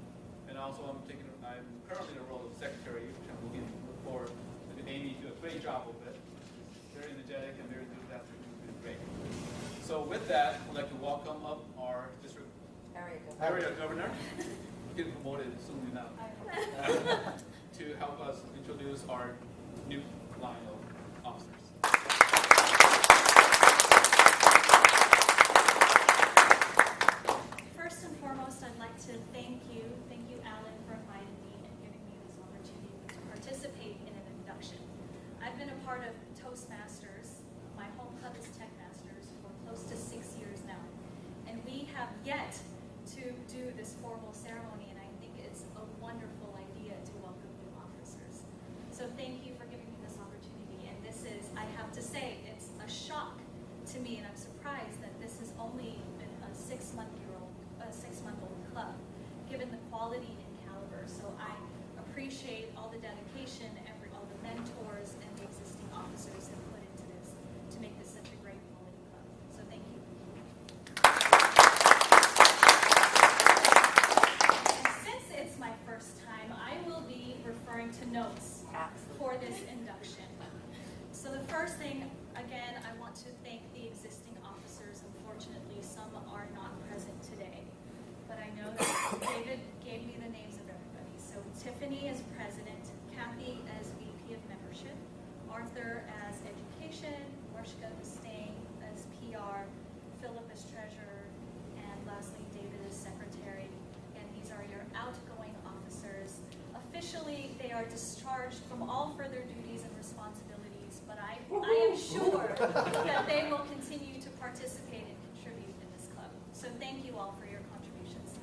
And also, I'm currently in the role of secretary, which I'm looking forward to Amy do a great job of it. Very energetic and very enthusiastic, which is great. So, with that, I'd like to welcome up our district area governor. Getting promoted soon enough to help us introduce our new line of officers. First and foremost, I'd like to thank you, Alan, for inviting me and giving me this opportunity to participate in an induction. I've been a part of Toastmasters, my home club is Techmasters, for close to 6 years now. And we have yet to do this formal ceremony, and I think it's a wonderful idea to welcome new officers. So thank you for giving me this opportunity. And this is, I have to say, it's a shock to me, and I'm surprised that this is only a 6-month-old club, given the quality and caliber. So I appreciate all the dedication, all the mentors and the existing officers have put into this to make this such a great quality club. So thank you. It's my first time, I will be referring to notes for this induction. So the first thing, again, I want to thank the existing officers. Unfortunately, some are not present today, but I know that David gave me the names of everybody. So Tiffany as president, Kathy as VP of membership, Arthur as education, Warshka Mustang as PR, Philip as treasurer, and lastly, David as secretary. These are your outgoing officers. Officially, they are discharged from all further duties and responsibilities, but I am sure that they will continue to participate and contribute in this club. So thank you all for your contributions.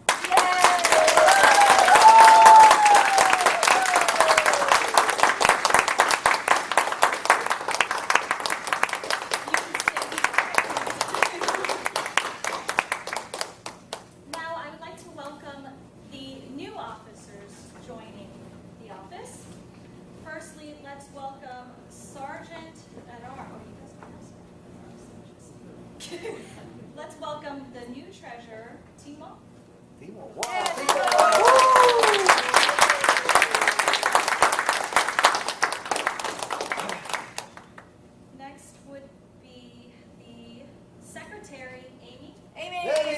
Now I would like to welcome the new officers joining the office. Firstly, let's welcome Sergeant at Arms. Oh, you guys don't have sergeants. Let's welcome the new treasurer, Timo. Timo, Next would be the secretary, Amy. Hey!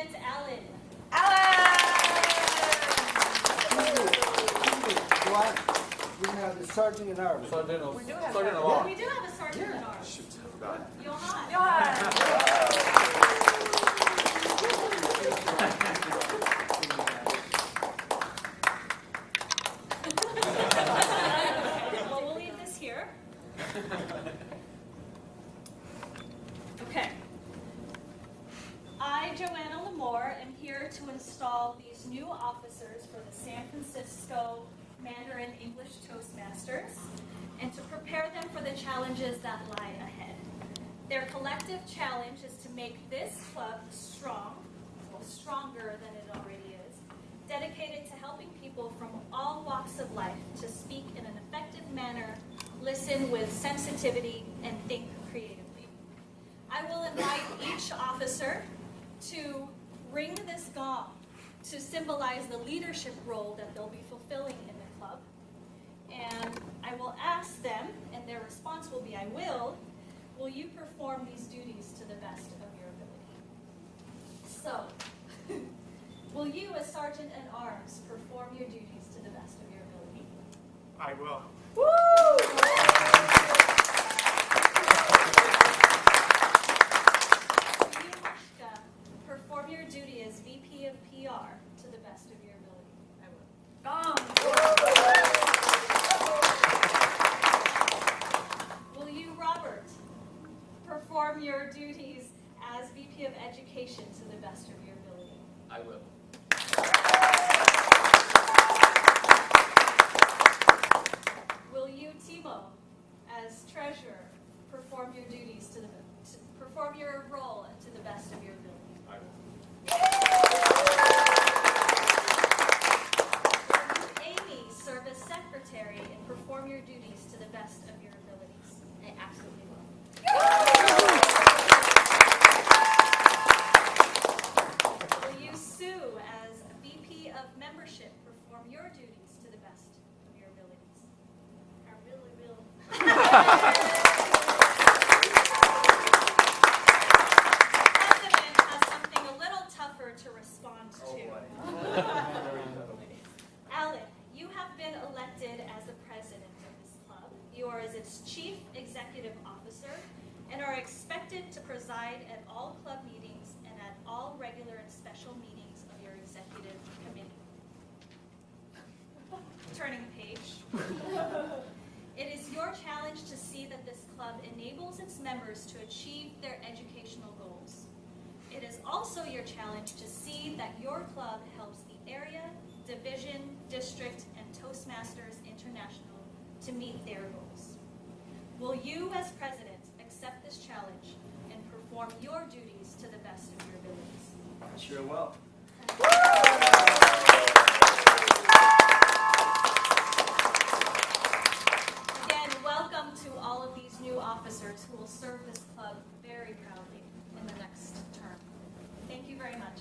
President Allen. We have the sergeant in arms. Sergeant of We do have Sergeant of that. Arms. We do have a sergeant at arms. Shoot, I forgot. Johan. Well, we'll leave this here. Okay. I, Joanna Lamore, am here to install these new officers for the San Francisco Mandarin English Toastmasters and to prepare them for the challenges that lie ahead. Their collective challenge is to make this club strong, well, stronger than it already is, dedicated to helping people from all walks of life to speak in an effective manner, listen with sensitivity, and think creatively. I will invite each officer to ring this gong to symbolize the leadership role that they'll be fulfilling in the club. And I will ask them, and their response will be, I will you perform these duties to the best of your ability? So, will you, as Sergeant at Arms, perform your duties to the best of your ability? I will. Will you, Mishka, perform your duty as VP of PR to the best of your ability? I will. Will you, Robert, perform your duties as VP of Education to the best of your ability? I will. Will you, Timo, as Treasurer, perform your duties perform your role to the best of your ability? I will. Will you, Amy, serve as Secretary and perform your duties to the best of your abilities? I absolutely will. Will you, Sue, as VP of Membership, perform your duties to the best of your abilities? I really will. President has something a little tougher to respond to. Alan, you have been elected as the president of this club. You are as its chief executive officer and are expected to preside at all club meetings and at all regular and special meetings of your executive committee. Turning the page. It is your challenge to see that this club enables its members to achieve their educational goals. It is also your challenge to see that your club helps the area, division, district, and Toastmasters International to meet their goals. Will you, as president, accept this challenge and perform your duties to the best of your abilities? I sure will. Again, welcome to all of these new officers who will serve this club very proudly in the next term. Thank you very much.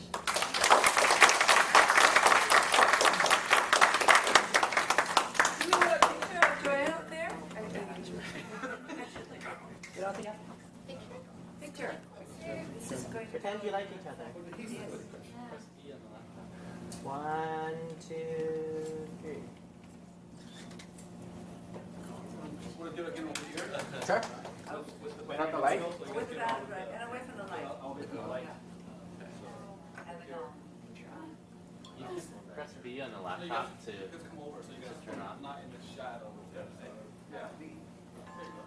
Do we have a picture of Joanne up there? Get out there. Picture. This is going to Pretend you like each other. Press B on the laptop. 1, 2, 3. Want to do it again over here? Sure. Without the light? with the bad, right, and away from the light. I'll wait for the light. And the gong. You can press B on the No, you laptop guys to just come over so you guys turn off. not in the shadow. Yeah. There you go.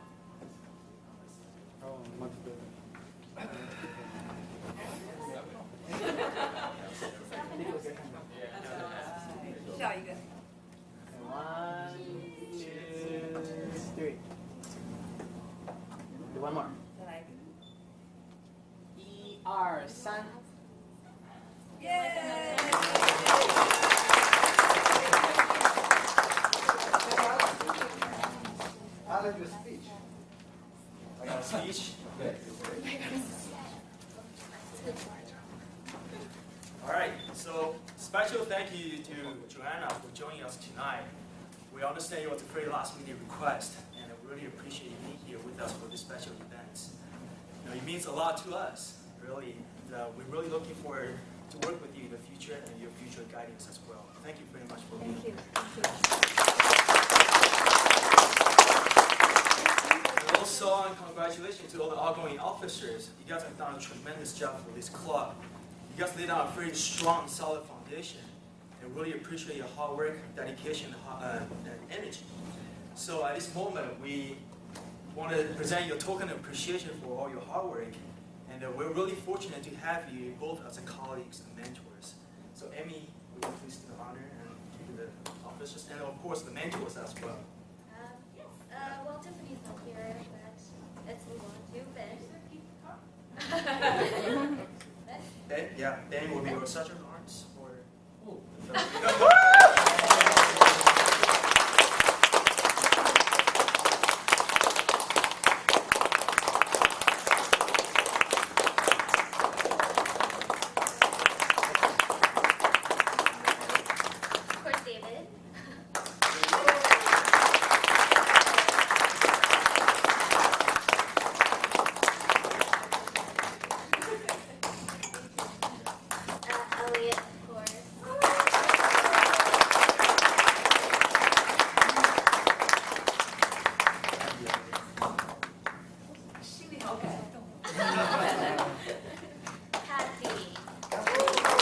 Oh, much better. Show you good. 1, 2, 3. Do one more. Then I. 1, 2, 3. Yay! Alan, your speech. I got a speech. All right, so special thank you to Joanna for joining us tonight. We understand it was a very last minute request, and I really appreciate you being here with us for this special event. You know, it means a lot to us, really. we're really looking forward to work with you in the future and your future guidance as well. Thank you very much for being here. And also, congratulations to all the outgoing officers. You guys have done a tremendous job for this club. You guys laid out a very strong, solid foundation. And really appreciate your hard work, dedication, and energy. So at this moment, we want to present you a token of appreciation for all your hard work. And we're really fortunate to have you both as colleagues and mentors. So Amy, will you please do the honor and give the officers, and of course the mentors as well. Yes. Well, Tiffany's not here, but let's move on to Ben. Ben, yeah, Ben will be your sergeant arms or. Of course, David. Elliot, of course. Kathy. Thank you.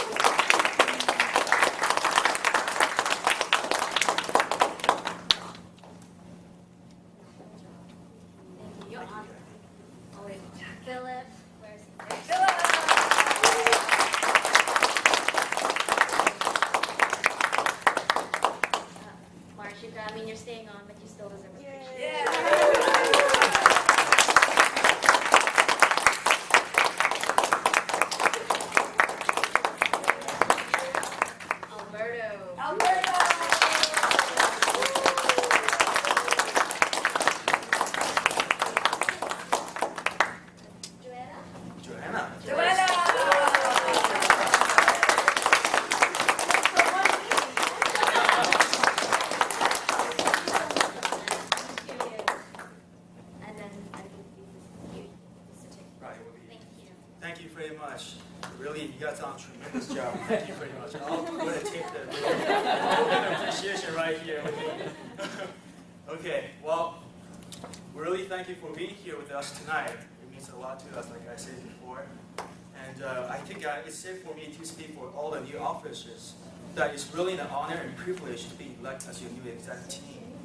You're on. Oh wait, Philip. Where's Marshika, I mean, you're staying on, but you still deserve appreciation. Joanna. And then I think you, Right, it will be. Thank you. Thank you very much. Really, you guys done a tremendous job. Thank you very much. I'm going to take the token of appreciation right here with me. Okay, well, we really thank you for being here with us tonight. It means a lot to us, like I said before. And I think it's safe for me to speak for all the new officers that it's really an honor and privilege to be elected as your new exec team.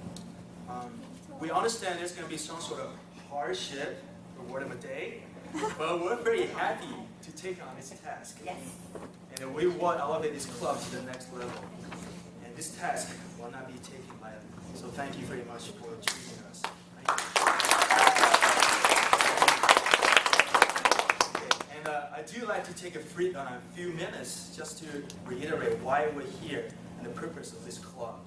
We understand there's going to be some sort of hardship or word of a day, but we're very happy to take on this task. Yes. And we want to elevate this club to the next level. And this task will not be taken lightly. So thank you very much for choosing us. Okay, and I do like to take a few minutes just to reiterate why we're here and the purpose of this club.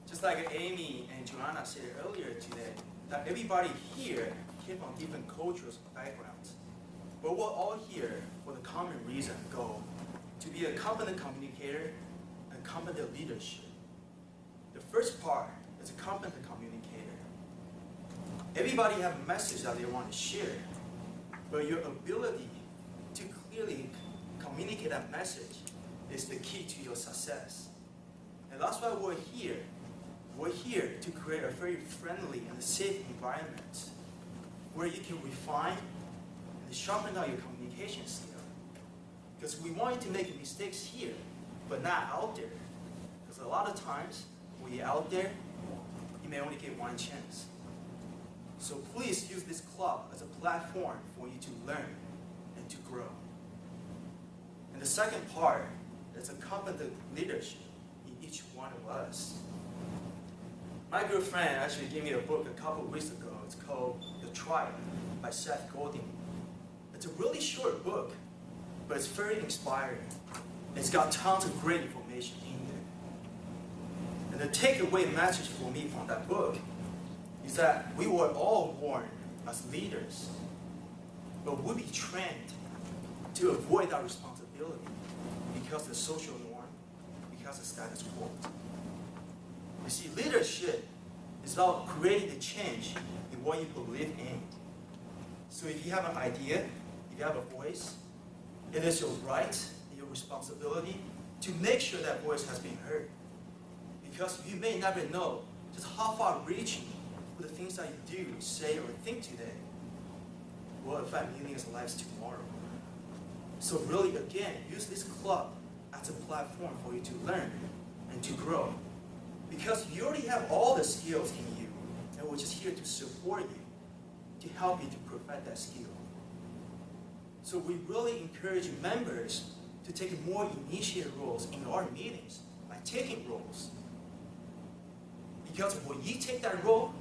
Just like Amy and Joanna said earlier today, that everybody here came from different cultural backgrounds. But we're all here for the common reason, goal, to be a competent communicator and competent leadership. The first part is a competent communicator. Everybody have a message that they want to share, but your ability to clearly communicate that message is the key to your success. And that's why we're here. We're here to create a very friendly and safe environment where you can refine and sharpen out your communication skill. Because we want you to make mistakes here, but not out there. Because a lot of times, when you're out there, you may only get one chance. So please use this club as a platform for you to learn and to grow. And the second part is a competent leadership in each one of us. My good friend actually gave me a book a couple of weeks ago. It's called The Tribe by Seth Godin. It's a really short book, but it's very inspiring. It's got tons of great information in there. And the takeaway message for me from that book is that we were all born as leaders, but we'll be trained to avoid that responsibility because of the social norm, because of the status quo. You see, leadership is about creating the change in what you believe in. So if you have an idea, if you have a voice, It is your right and your responsibility to make sure that voice has been heard. Because you may never know just how far-reaching the things that you do, say, or think today will affect millions of lives tomorrow. So really, again, use this club as a platform for you to learn and to grow. Because you already have all the skills in you, and we're just here to support you, to help you to perfect that skill. So we really encourage members to take more initiative roles in our meetings, by taking roles. Because when you take that role,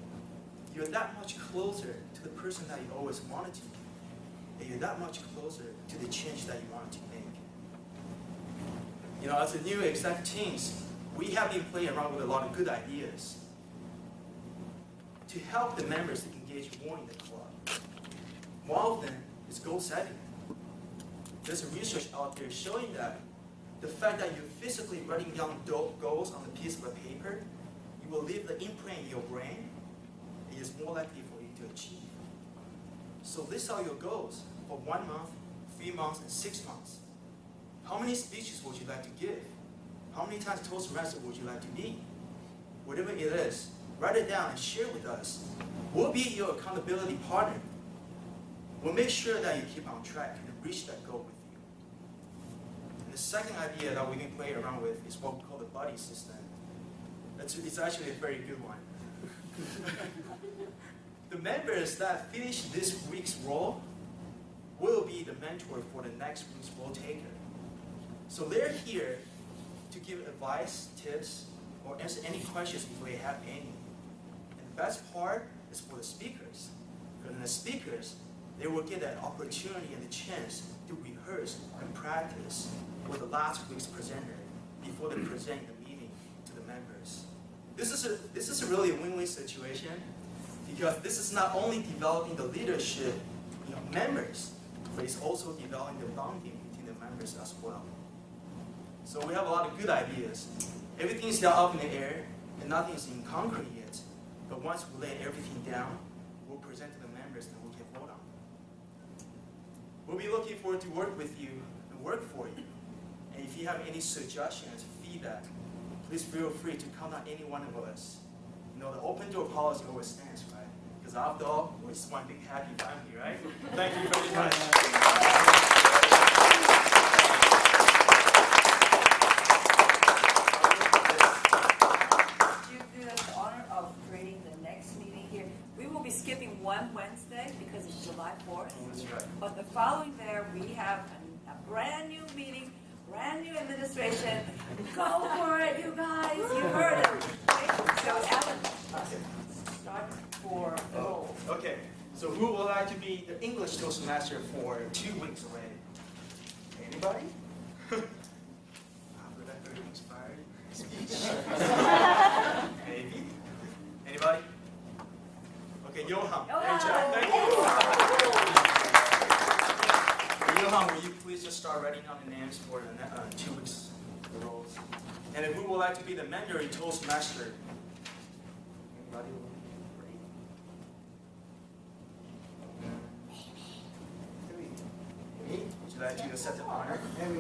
you're that much closer to the person that you always wanted to be. And you're that much closer to the change that you wanted to make. You know, as a new exec teams, we have been playing around with a lot of good ideas to help the members to engage more in the club. One of them is goal setting. There's research out there showing that the fact that you're physically writing down goals on a piece of paper, you will leave the imprint in your brain, and it's more likely for you to achieve. So list out your goals for 1 month, 3 months, and 6 months. How many speeches would you like to give? How many times Toastmaster would you like to be? Whatever it is, write it down and share with us. We'll be your accountability partner. We'll make sure that you keep on track and reach that goal with you. And the second idea that we've been playing around with is what we call the buddy system. It's actually a very good one. The members that finish this week's role will be the mentor for the next week's role taker. So they're here to give advice, tips, or answer any questions if they have any. And the best part is for the speakers. Because the speakers, they will get that opportunity and the chance to rehearse and practice with the last week's presenter before they present the meeting to the members. This is really a win-win situation because this is not only developing the leadership members, but it's also developing the bonding between the members as well. So we have a lot of good ideas. Everything is still up in the air, and nothing is in concrete yet. But once we lay everything down, we'll present to the members and we can vote on it. We'll be looking forward to work with you and work for you. And if you have any suggestions, feedback, please feel free to contact any one of us. You know, the open door policy always stands, right? Because after all, we're just one big happy family, right? Thank you very much. Skipping one Wednesday because it's July 4th. That's right. But the following there, we have a brand new meeting, brand new administration. Go for it, you guys. You heard it. Okay? So, Alan, start for the roll. Okay. So who would like to be the English Toastmaster for 2 weeks away? Anybody? After that very inspiring speech? Maybe. Anybody? Okay, Johan. Great job. Thank you. Johan, will you please just start writing down the names for the 2 weeks roles? And if we would like to be the Mandarin Toastmaster, anybody? Amy, would you like to accept the honor? Amy.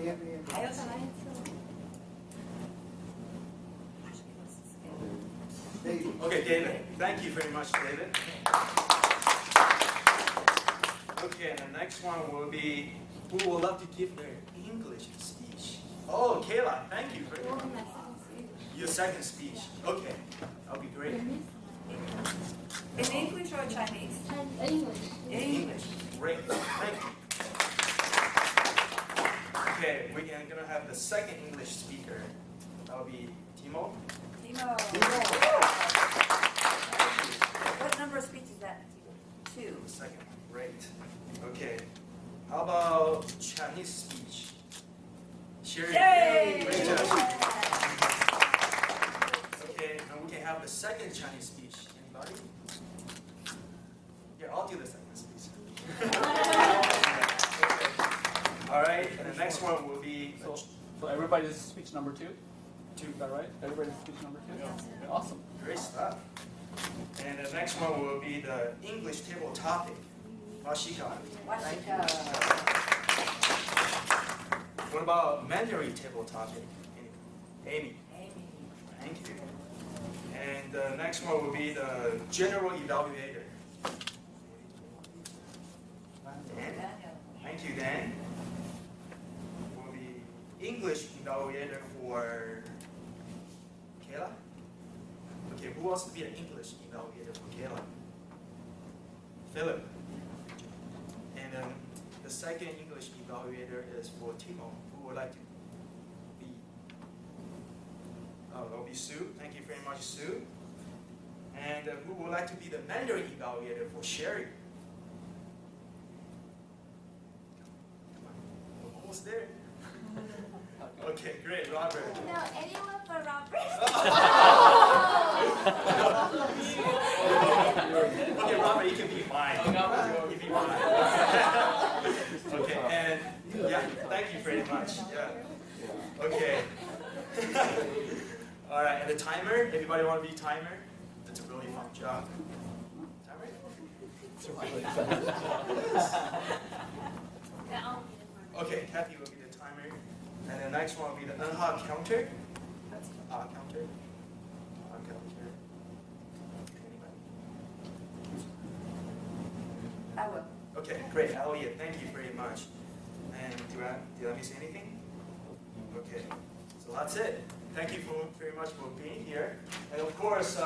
David. Okay, David. Thank you very much, David. Okay, and the next one will be who would love to give their English speech. Oh, Kayla, thank you very much. Your second speech. Okay, that'll be great. In English or Chinese? English. In English. Great, thank you. Okay, we're gonna have the second English speaker. That'll be Timo. Timo. What number of speeches is that? 2. The second one, great. Okay, how about Chinese speech? Sherry. Yay! Great job. Okay, and we can have the second Chinese speech. Anybody? Yeah, I'll do the second speech. All right, and the next one will be. So everybody's speech number 2? 2. Is that right? Everybody's speech number 2? Yeah. Okay, awesome. Great stuff. And the next one will be the English table topic. Washika. Washika. What about Mandarin table topic? Amy. Amy. Thank you. And the next one will be the general evaluator. Dan. Thank you, Dan. Will be English evaluator for Kayla. Okay, who wants to be an English evaluator for Kayla? Philip. And then the second English evaluator is for Timo. Who would like to be? Oh, that'll be Sue. Thank you very much, Sue. And who would like to be the Mandarin evaluator for Sherry? Come on, we're almost there. Okay, great, Robert. No, anyone for Robert? Okay, Robert, you can be mine. You can be mine. Okay, and yeah, thank you very much. Yeah. Okay. All right, and the timer. Everybody want to be timer? That's a really fun job. Timer. Okay, Kathy will be the timer, and the next one will be the unhot counter. That's counter. Counter. I will. Okay, great, Elliot, thank you very much. And did I miss anything? Okay, so that's it. Thank you very much for being here. And of course,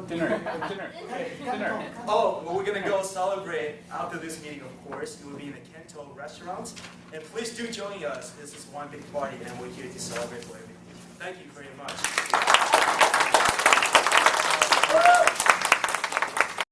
Dinner. Okay. Dinner. Oh, well, we're gonna go celebrate after this meeting, of course. It will be in the Kento restaurant. And please do join us. This is one big party and we're here to celebrate for everything. Thank you very much.